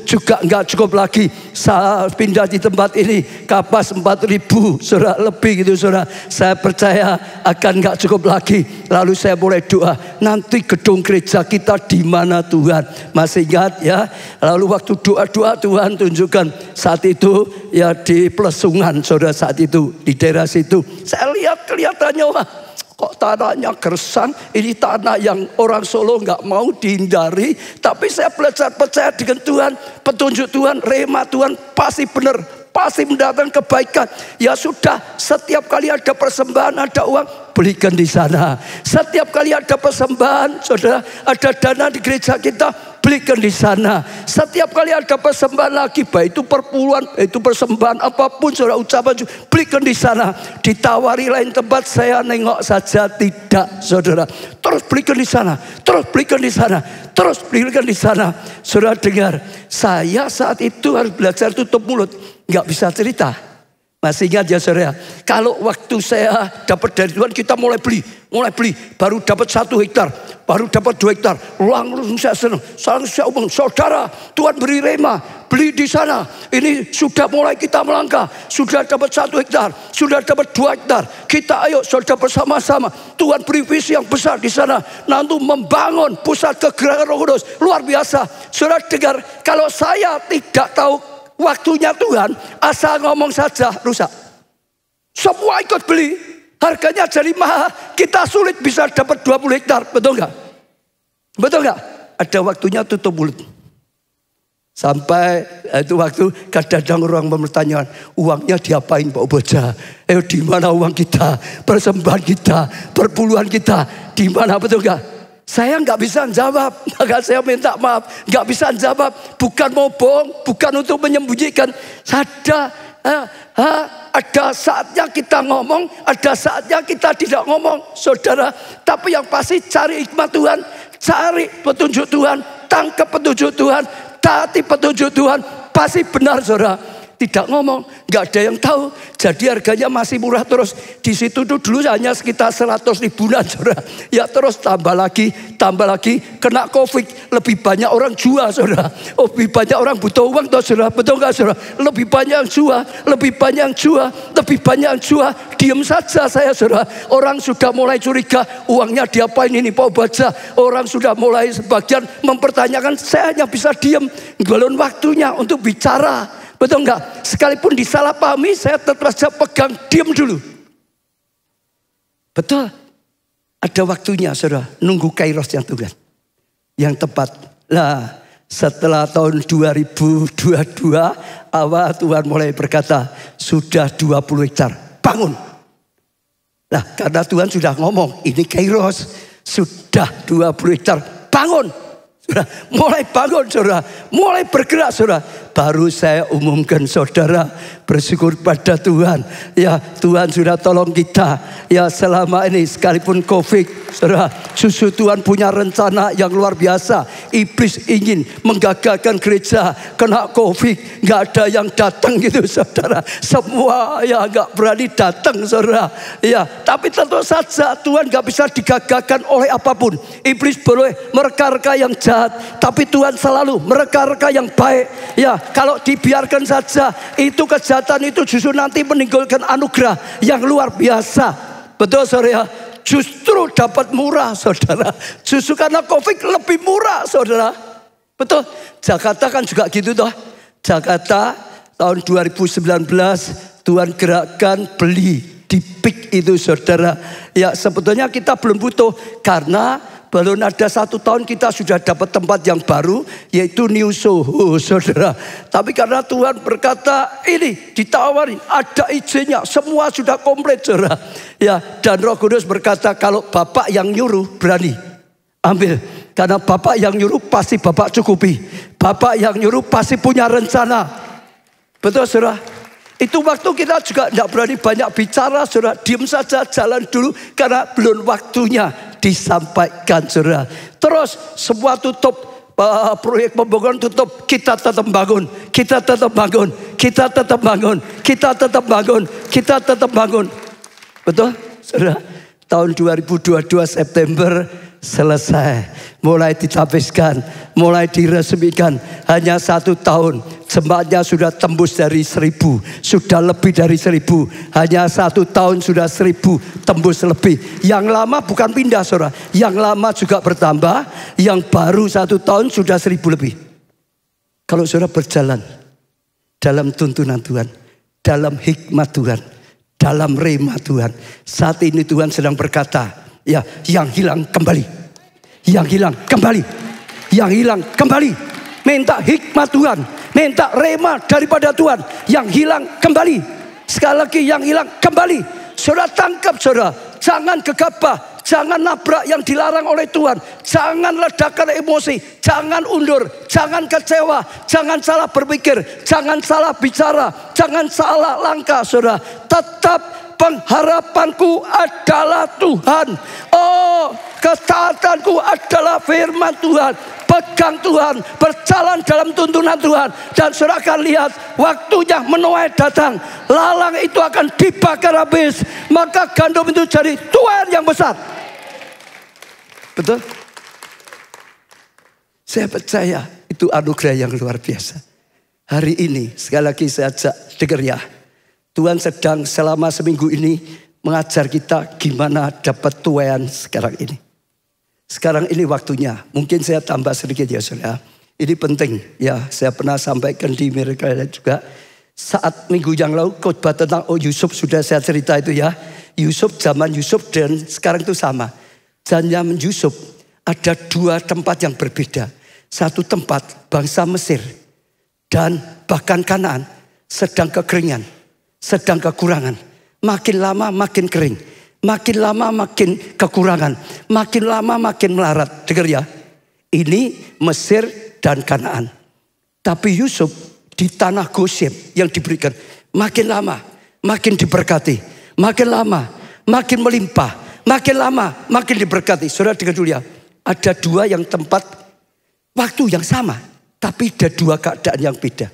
juga nggak cukup lagi. Saya pindah di tempat ini kapas 4.000, saudara, lebih gitu, saudara. Saya percaya akan nggak cukup lagi. Lalu saya mulai doa, nanti gedung gereja kita di mana Tuhan. Masih ingat ya? Lalu waktu doa-doa Tuhan tunjukkan saat itu ya di Plesungan, saudara, saat itu di daerah situ. Saya lihat kelihatannya wah, kok tanahnya gersang. Ini tanah yang orang Solo nggak mau dihindari. Tapi saya belajar percaya dengan Tuhan, petunjuk Tuhan, rema Tuhan pasti benar, pasti mendatangkan kebaikan. Ya sudah, setiap kali ada persembahan, ada uang, belikan di sana. Setiap kali ada persembahan, saudara, ada dana di gereja kita, belikan di sana. Setiap kali ada persembahan lagi, baik itu perpuluhan, baik itu persembahan apapun, saudara, ucapan, belikan di sana. Ditawari lain tempat, saya nengok saja tidak, saudara. Terus belikan di sana, terus belikan di sana, terus belikan di sana. Saudara dengar, saya saat itu harus belajar tutup mulut, nggak bisa cerita. Masih ingat ya saudara? Kalau waktu saya dapat dari Tuhan, kita mulai beli, baru dapat 1 hektar, baru dapat 2 hektar, langsung saya senang. Saya umum, saudara, Tuhan beri rema, beli di sana. Ini sudah mulai kita melangkah, sudah dapat 1 hektar, sudah dapat 2 hektar. Kita ayo saudara bersama-sama. Tuhan beri visi yang besar di sana. Nanti membangun pusat kegerakan Roh Kudus, luar biasa. Saudara dengar, kalau saya tidak tahu waktunya Tuhan, asal ngomong saja rusak. Semua ikut beli, harganya jadi mahal. Kita sulit bisa dapat 20 hektar, betul nggak? Betul nggak? Ada waktunya tutup mulut. Sampai itu waktu kadang-kadang orang bertanya, uangnya diapain Pak Boja? Di mana uang kita, persembahan kita, perpuluhan kita, di mana, betul nggak? Saya nggak bisa jawab, maka saya minta maaf. Nggak bisa jawab, bukan mau bohong, bukan untuk menyembunyikan. Ada saatnya kita ngomong, ada saatnya kita tidak ngomong, saudara. Tapi yang pasti cari hikmat Tuhan, cari petunjuk Tuhan, tangkap petunjuk Tuhan, taati petunjuk Tuhan, pasti benar, saudara. Tidak ngomong, nggak ada yang tahu. Jadi harganya masih murah terus. Di situ tuh dulu hanya sekitar 100 ribuan, saudara. Ya terus tambah lagi, kena COVID, lebih banyak orang jual, saudara. Lebih banyak orang butuh uang, toh, saudara. Betul nggak, saudara? Lebih banyak yang jual, lebih banyak yang jual, lebih banyak yang jual. Diam saja saya, saudara. Orang sudah mulai curiga, uangnya diapain ini Pak Baca. Orang sudah mulai sebagian mempertanyakan, saya hanya bisa diam. Belum waktunya untuk bicara. Betul enggak? Sekalipun disalahpahami, saya tetap saja pegang, diam dulu. Betul. Ada waktunya, saudara. Nunggu kairos yang Tuhan, yang tepat. Nah, setelah tahun 2022, awal Tuhan mulai berkata, sudah 20 hektar, bangun. Nah, karena Tuhan sudah ngomong, ini kairos, sudah 20 hektar, bangun. Saudara, mulai bangun, saudara, mulai bergerak, saudara. Baru saya umumkan, saudara, bersyukur pada Tuhan. Ya, Tuhan sudah tolong kita. Ya, selama ini sekalipun COVID, saudara, justru Tuhan punya rencana yang luar biasa. Iblis ingin menggagalkan gereja, kena COVID, nggak ada yang datang gitu, saudara. Semua ya nggak berani datang, saudara. Ya, tapi tentu saja Tuhan nggak bisa digagalkan oleh apapun. Iblis boleh mereka-reka yang jahat, tapi Tuhan selalu mereka-reka yang baik. Ya, kalau dibiarkan saja, itu kejahatan itu justru nanti menimbulkan anugerah yang luar biasa. Betul, saudara? Justru dapat murah, saudara. Justru karena COVID lebih murah, saudara. Betul. Jakarta kan juga gitu toh. Jakarta tahun 2019 Tuhan gerakkan beli di peak itu, saudara. Ya, sebetulnya kita belum butuh karena belum ada 1 tahun kita sudah dapat tempat yang baru, yaitu New Soho, saudara. Tapi karena Tuhan berkata, ini ditawarin, ada izinnya, semua sudah komplit, saudara. Ya, dan Roh Kudus berkata, kalau Bapak yang nyuruh, berani ambil. Karena Bapak yang nyuruh pasti Bapak cukupi. Bapak yang nyuruh pasti punya rencana. Betul, saudara? Itu waktu kita juga tidak berani banyak bicara, saudara. Diam saja, jalan dulu, karena belum waktunya disampaikan, saudara. Terus semua tutup, proyek pembangunan tutup, kita tetap bangun, kita tetap bangun, kita tetap bangun, kita tetap bangun, kita tetap bangun. Betul, saudara? Tahun 2022 September selesai. Mulai ditabiskan, mulai diresmikan. Hanya 1 tahun. Jemaatnya sudah tembus dari 1000. Sudah lebih dari 1000. Hanya 1 tahun sudah 1000 tembus lebih. Yang lama bukan pindah saudara. Yang lama juga bertambah. Yang baru 1 tahun sudah 1000 lebih. Kalau saudara berjalan dalam tuntunan Tuhan, dalam hikmat Tuhan, dalam rema Tuhan. Saat ini Tuhan sedang berkata, ya, yang hilang kembali. Yang hilang kembali. Yang hilang kembali. Minta hikmat Tuhan. Minta rema daripada Tuhan. Yang hilang kembali. Sekali lagi yang hilang kembali. Saudara tangkap saudara. Jangan gegabah. Jangan nabrak yang dilarang oleh Tuhan. Jangan ledakan emosi. Jangan undur. Jangan kecewa. Jangan salah berpikir. Jangan salah bicara. Jangan salah langkah saudara. Tetap pengharapanku adalah Tuhan. Oh, ketaatanku adalah firman Tuhan. Pegang Tuhan, berjalan dalam tuntunan Tuhan. Dan saudara akan lihat waktunya menuai datang. Lalang itu akan dibakar habis. Maka gandum itu jadi tuai yang besar. Betul? Saya percaya itu anugerah yang luar biasa. Hari ini sekali lagi saya ajak dengar ya. Tuhan sedang selama seminggu ini mengajar kita gimana dapat tuaian sekarang ini. Sekarang ini waktunya. Mungkin saya tambah sedikit ya saudara. Ini penting ya. Saya pernah sampaikan di mereka juga. Saat minggu yang lalu khotbah tentang Yusuf sudah saya cerita itu ya. Yusuf zaman Yusuf dan sekarang itu sama. Zaman Yusuf ada 2 tempat yang berbeda. Satu tempat bangsa Mesir dan bahkan Kanaan sedang kekeringan. Sedang kekurangan. Makin lama makin kering. Makin lama makin kekurangan. Makin lama makin melarat. Dengar ya. Ini Mesir dan Kanaan. Tapi Yusuf di tanah Goshen yang diberikan. Makin lama makin diberkati. Makin lama makin melimpah. Makin lama makin diberkati. Saudara dengar dulu ya. Ada 2 yang tempat waktu yang sama. Tapi ada 2 keadaan yang beda.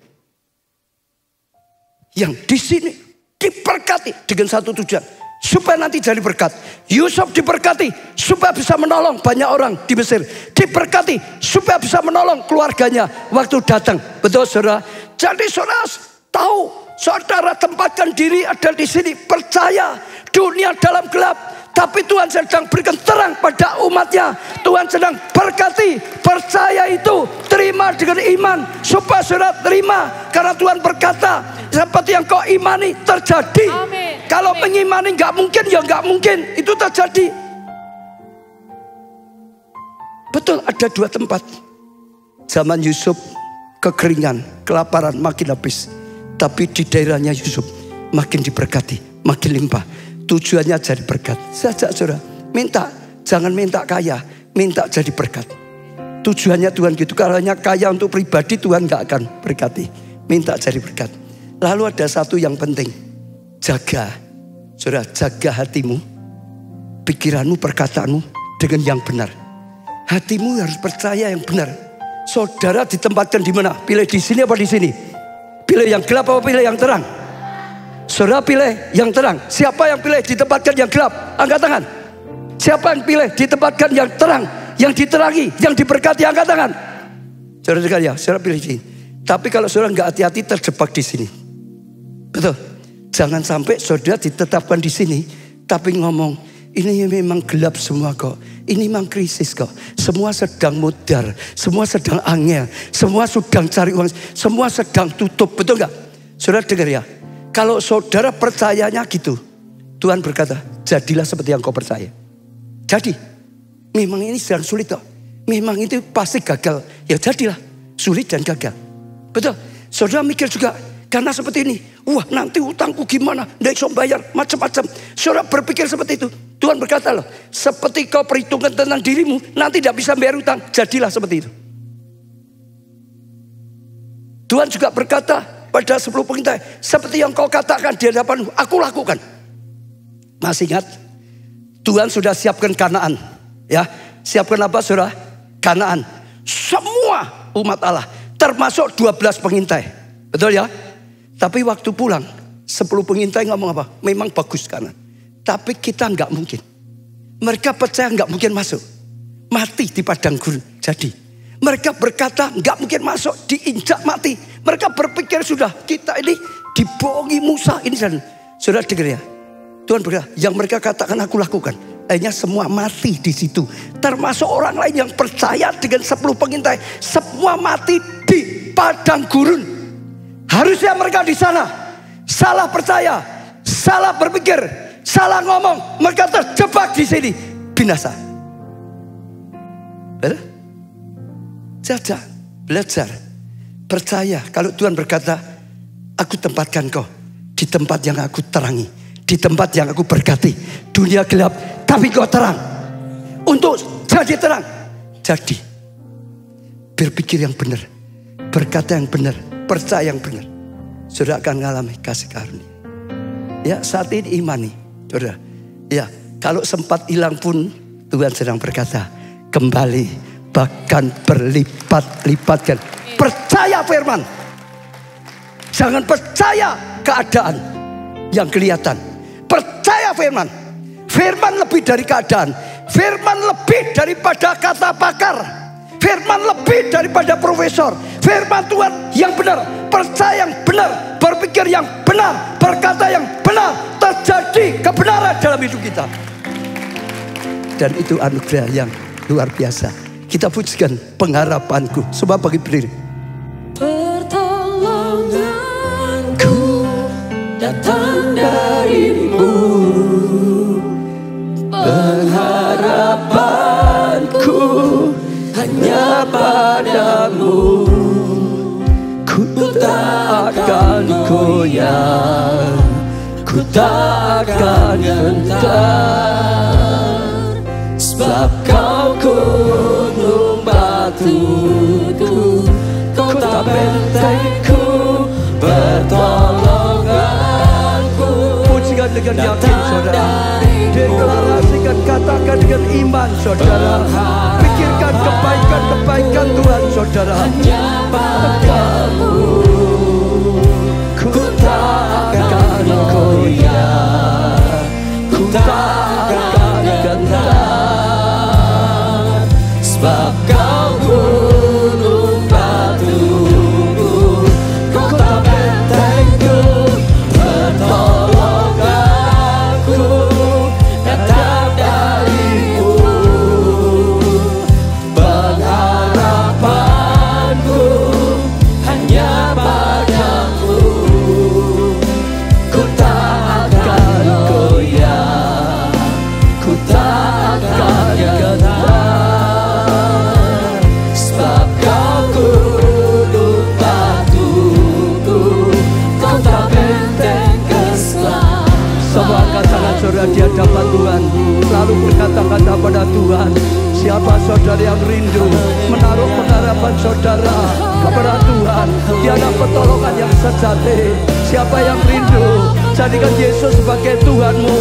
Yang di sini diberkati dengan satu tujuan. Supaya nanti jadi berkat. Yusuf diberkati supaya bisa menolong banyak orang di Mesir. Diberkati supaya bisa menolong keluarganya waktu datang. Betul saudara? Jadi saudara tahu, saudara tempatkan diri ada di sini. Percaya dunia dalam gelap. Tapi Tuhan sedang berikan terang pada umatnya. Tuhan sedang berkati. Percaya itu. Terima dengan iman. Supaya saudara terima. Karena Tuhan berkata, seperti yang kau imani terjadi. Amin. Kalau mengimani gak mungkin, ya gak mungkin. Itu terjadi. Betul ada 2 tempat. Zaman Yusuf kekeringan, kelaparan makin habis. Tapi di daerahnya Yusuf makin diberkati, makin limpah. Tujuannya jadi berkat. Saya ajak saudara, minta, jangan minta kaya, minta jadi berkat. Tujuannya Tuhan gitu. Kalau hanya kaya untuk pribadi, Tuhan gak akan berkati. Minta jadi berkat. Lalu ada satu yang penting. Jaga, saudara, jaga hatimu, pikiranmu, perkataanmu dengan yang benar. Hatimu harus percaya yang benar. Saudara ditempatkan di mana? Pilih di sini apa di sini? Pilih yang gelap apa pilih yang terang? Saudara pilih yang terang. Siapa yang pilih ditempatkan yang gelap? Angkat tangan. Siapa yang pilih ditempatkan yang terang, yang diterangi, yang diberkati? Angkat tangan. Saudara dengar ya, saudara pilih sini. Tapi kalau saudara nggak hati-hati terjebak di sini. Betul. Jangan sampai saudara ditetapkan di sini, tapi ngomong ini memang gelap semua kok. Ini memang krisis kok. Semua sedang mudar, semua sedang angel, semua sedang cari uang, semua sedang tutup. Betul nggak? Saudara dengar ya. Kalau saudara percayanya gitu, Tuhan berkata, jadilah seperti yang kau percaya. Jadi, memang ini sedang sulit kok. Memang itu pasti gagal. Ya jadilah, sulit dan gagal. Betul. Saudara mikir juga, karena seperti ini. Wah nanti utangku gimana, nggak bisa bayar, macam-macam. Saudara berpikir seperti itu. Tuhan berkata loh, seperti kau perhitungkan tentang dirimu, nanti tidak bisa bayar utang. Jadilah seperti itu. Tuhan juga berkata, pada 10 pengintai, seperti yang kau katakan di hadapanmu, aku lakukan. Masih ingat? Tuhan sudah siapkan Kanaan. Ya, siapkan apa saudara? Kanaan. Semua umat Allah, termasuk 12 pengintai. Betul ya? Tapi waktu pulang, 10 pengintai ngomong apa? Memang bagus Kanaan. Tapi kita nggak mungkin. Mereka percaya nggak mungkin masuk. mati di padang gurun. Jadi mereka berkata nggak mungkin masuk, diinjak mati. Mereka berpikir sudah kita ini dibohongi Musa ini dan saudara dengar ya. Tuhan berkata, yang mereka katakan aku lakukan. Akhirnya semua mati di situ. Termasuk orang lain yang percaya dengan 10 pengintai. Semua mati di padang gurun. Harusnya mereka di sana salah percaya, salah berpikir, salah ngomong. Mereka terjebak di sini, binasa. Jaga, belajar, percaya. Kalau Tuhan berkata, aku tempatkan kau di tempat yang aku terangi, di tempat yang aku berkati. Dunia gelap, tapi kau terang. Untuk jadi terang. Jadi, berpikir yang benar, berkata yang benar, percaya yang benar. Saudara akan mengalami kasih karunia. Ya, saat ini imani, saudara. Ya, kalau sempat hilang pun Tuhan sedang berkata, kembali. Bahkan berlipat-lipatkan. Percaya firman. Jangan percaya keadaan yang kelihatan. Percaya firman. Firman lebih dari keadaan. Firman lebih daripada kata pakar. Firman lebih daripada profesor. Firman Tuhan yang benar. Percaya yang benar. Berpikir yang benar. Berkata yang benar. Terjadi kebenaran dalam hidup kita. Dan itu anugerah yang luar biasa. Kita pujikan pengharapanku. Coba bagi berdiri. Pertolonganku datang darimu. Pengharapanku hanya padamu. Ku tak akan goyah, ku tak akan gentar, sebab kau gunung batuku, kota bentengku, pertolonganku. Pujikan dengan yakin saudara. Deklarasikan, katakan dengan iman saudara. Pikirkan kebaikan-kebaikan Tuhan saudara. Hanya padamu ku tak akan goyah, ku tak akan gentar, sebab kau gunung batuku, kota bentengku, pertolonganku datang darimu. Pengharapanku hanya padamu. ku tak akan goyah, ku tak akan gentar, Sebab kau gunung batuku, kota benteng keselam. semua angkat tangan saudara di hadapan Tuhan. Lalu berkata-kata pada Tuhan, siapa saudara yang rindu menaruh pengharapan saudara kepada Tuhan, tiada pertolongan yang sejati. Siapa yang rindu, jadikan Yesus sebagai Tuhanmu,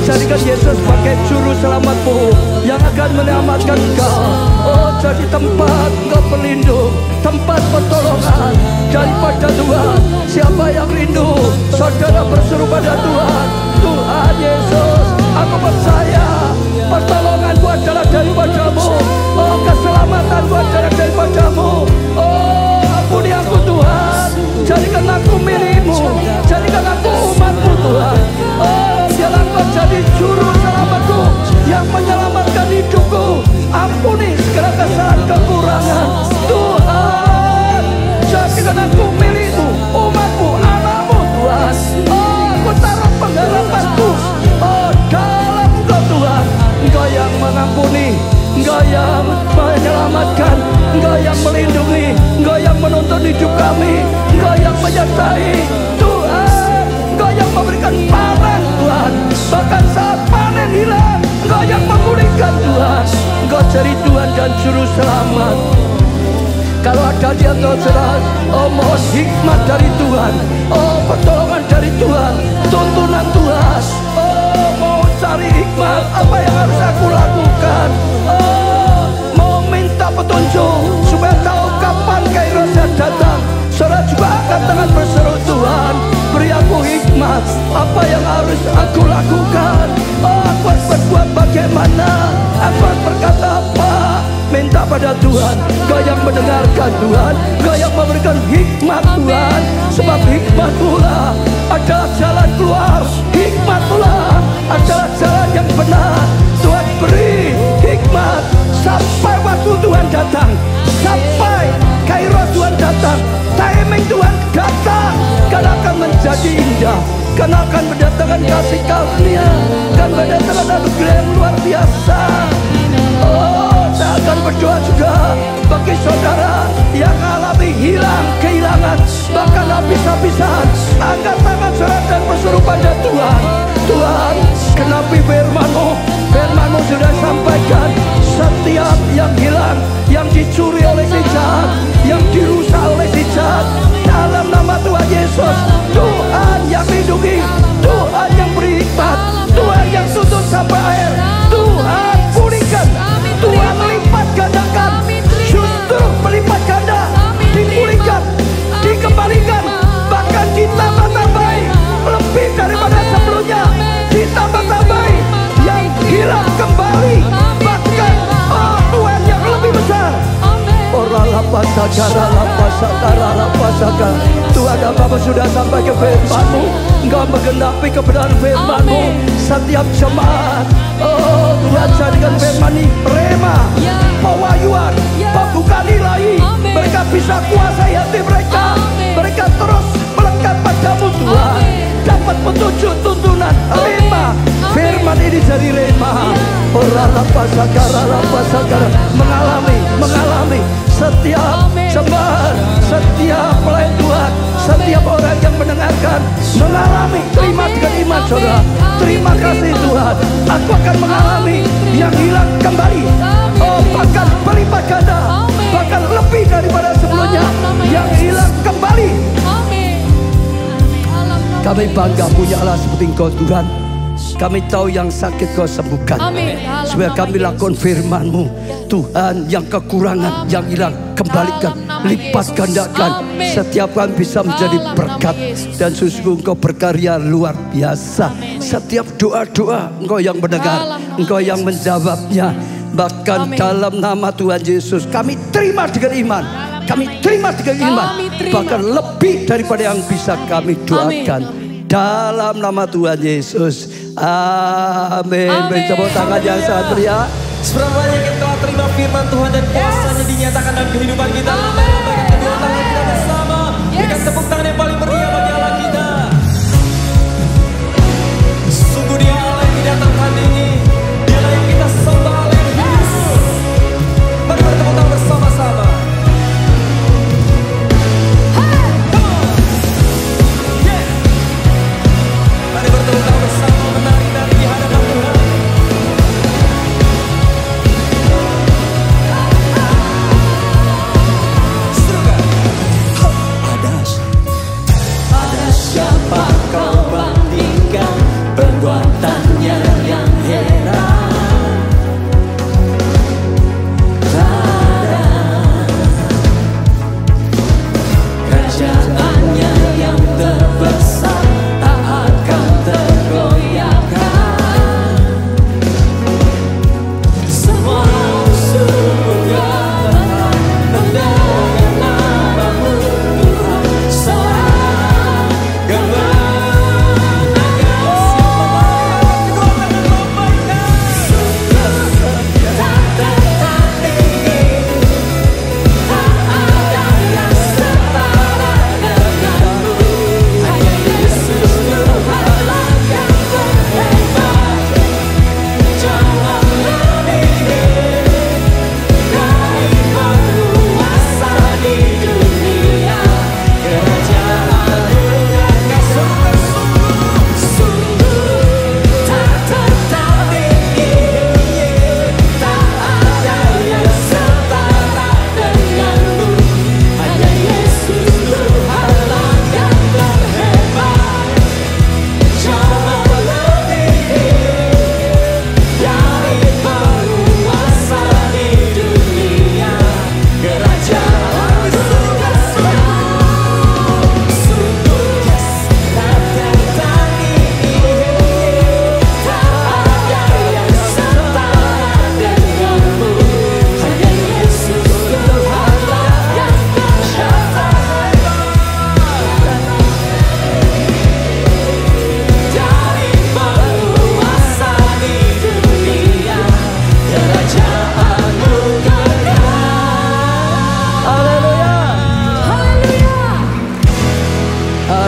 jadikan Yesus sebagai juru selamatmu yang akan menyelamatkan engkau. Oh, jadi tempat engkau berlindung, tempat pertolongan daripada Tuhan. Siapa yang rindu, saudara berseru pada Tuhan, Tuhan Yesus, aku percaya pertolonganku adalah daripadamu. Oh, keselamatanku adalah daripadamu. Oh, ampuni aku Tuhan, jadikan aku milikmu, jadikan aku umatmu Tuhan. Oh, biarlah Engkau jadi juru selamatku yang menyelamatkan hidupku. Ampuni segala kesalahan kekurangan Tuhan, jadikan aku milikmu, umatmu, anakmu Tuhan. Oh, aku taruh pengharapanku dalam Engkau Tuhan. Engkau yang mengampuni, Engkau yang menyelamatkan, Engkau yang melindungi, Engkau yang menuntun hidup kami, Engkau yang menyertai Tuhan. Engkau yang memberikan panen Tuhan, bahkan saat panen hilang Engkau yang memulihkan Tuhan. Engkau jadi Tuhan dan Juru Selamat. Kalau ada di antara saudara, oh mohon hikmat dari Tuhan, oh pertolongan dari Tuhan, tuntunan Tuhan. Oh mau cari hikmat, apa yang harus aku lakukan. Oh mau minta petunjuk supaya tahu kapan Kairosnya datang. Saudara juga angkat tangan berseru, Tuhan beri aku hikmat, apa yang harus aku lakukan. Oh aku harus berbuat bagaimana, aku harus berkata apa, kekuatan Tuhan, Engkau yang memberikan hikmat Tuhan. Sebab hikmat pula adalah jalan keluar, hikmat pula adalah jalan yang benar. Tuhan beri hikmat sampai waktu Tuhan datang, sampai kairos Tuhan datang, timing Tuhan datang, karena akan menjadi indah, karena akan mendatangkan kasih karunia, dan mendatangkan anugerah yang luar biasa. Oh, saya akan berdoa juga bagi saudara yang alami hilang, kehilangan, bahkan habis-habisan. Angkat tangan saudara dan berseru pada Tuhan. Tuhan, genapi firman-Mu. Firman-Mu sudah sampaikan, setiap yang hilang, yang dicuri oleh si jahat, yang dirusak oleh si jahat, dalam nama Tuhan Yesus, Tuhan yang lindungi, Tuhan yang beri hikmat, Tuhan yang tuntun sampai akhir, Tuhan pulihkan, Tuhan melipat gandakan, justru melipat ganda, dipulihkan, dikembalikan, bahkan ditambah-tambahi lebih daripada sebelumnya, ditambah-tambahi yang hilang kembali, bahkan Tuhan yang lebih besar. Tuhan, Bapa sudah sampai ke firman-Mu, Engkau menggenapi kebenaran firman-Mu. Setiap jemaat, oh Tuhan, jadikan firman ini rema, pewahyuan, pembukaan ilahi. Mereka bisa kuasai hati mereka, mereka terus melekat padamu Tuhan, dapat petunjuk, tuntunan, rema. Firman ini jadi rema. Mengalami setiap jemaat, setiap pelayan Tuhan, setiap orang yang mendengarkan mengalami. Terima dengan iman saudara. Terima kasih Tuhan. Aku akan mengalami yang hilang kembali. Oh, bahkan berlipat ganda, bahkan lebih daripada sebelumnya. Yang hilang kembali. Kami bangga punya Allah seperti Engkau Tuhan. Kami tahu yang sakit Kau sembuhkan. Supaya kami lakukan firman-Mu Tuhan, yang kekurangan, yang hilang kembalikan, lipat gandakan. Setiap kami bisa menjadi berkat, dan sungguh Engkau berkarya luar biasa. Setiap doa-doa Engkau yang mendengar, Engkau yang menjawabnya. Bahkan dalam nama Tuhan Yesus kami terima dengan iman. Kami terima dengan iman, bahkan lebih daripada yang bisa kami doakan. Dalam nama Tuhan Yesus, amin. Beri tepuk tangan yang sangat meriah. Seberapa banyak kita telah terima firman Tuhan dan kuasanya dinyatakan dalam kehidupan kita. Lambaikan kedua tangan kita bersama. Berikan tepuk tangan yang paling meriah bagi Allah kita. Sungguh Dia Allah yang tidak tertandingi, Dialah yang kita sembah, Allah yang hidup. Mari bertepuk tangan bersama-sama. Mari bertepuk tangan bersama, menari-nari di hadapan Tuhan.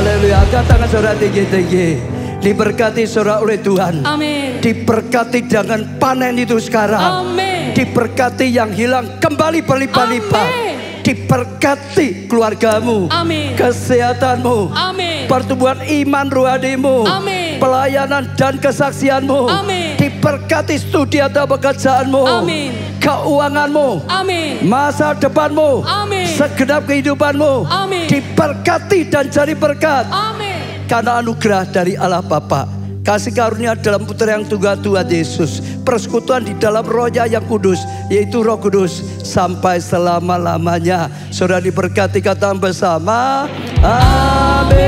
Haleluya. Angkat tangan saudara tinggi-tinggi. Diberkati saudara oleh Tuhan. Amin. Diberkati dengan panen itu sekarang. Amin. Diberkati yang hilang kembali berlipat-lipat. Diberkati keluargamu. Amin. Kesehatanmu. Amin. Pertumbuhan iman rohanimu. Amin. Pelayanan dan kesaksianmu. Amin. Diberkati studi atau pekerjaanmu. Amin. Keuanganmu. Amin. Masa depanmu. Amin. Segenap kehidupanmu. Amin. Diberkati dan jadi berkat. Amin. Karena anugerah dari Allah Bapa, kasih karunia dalam Putra yang tunggal Tuhan Yesus, persekutuan di dalam Rohnya yang kudus, yaitu Roh Kudus, sampai selama-lamanya. Saudara diberkati, kata bersama. Amin.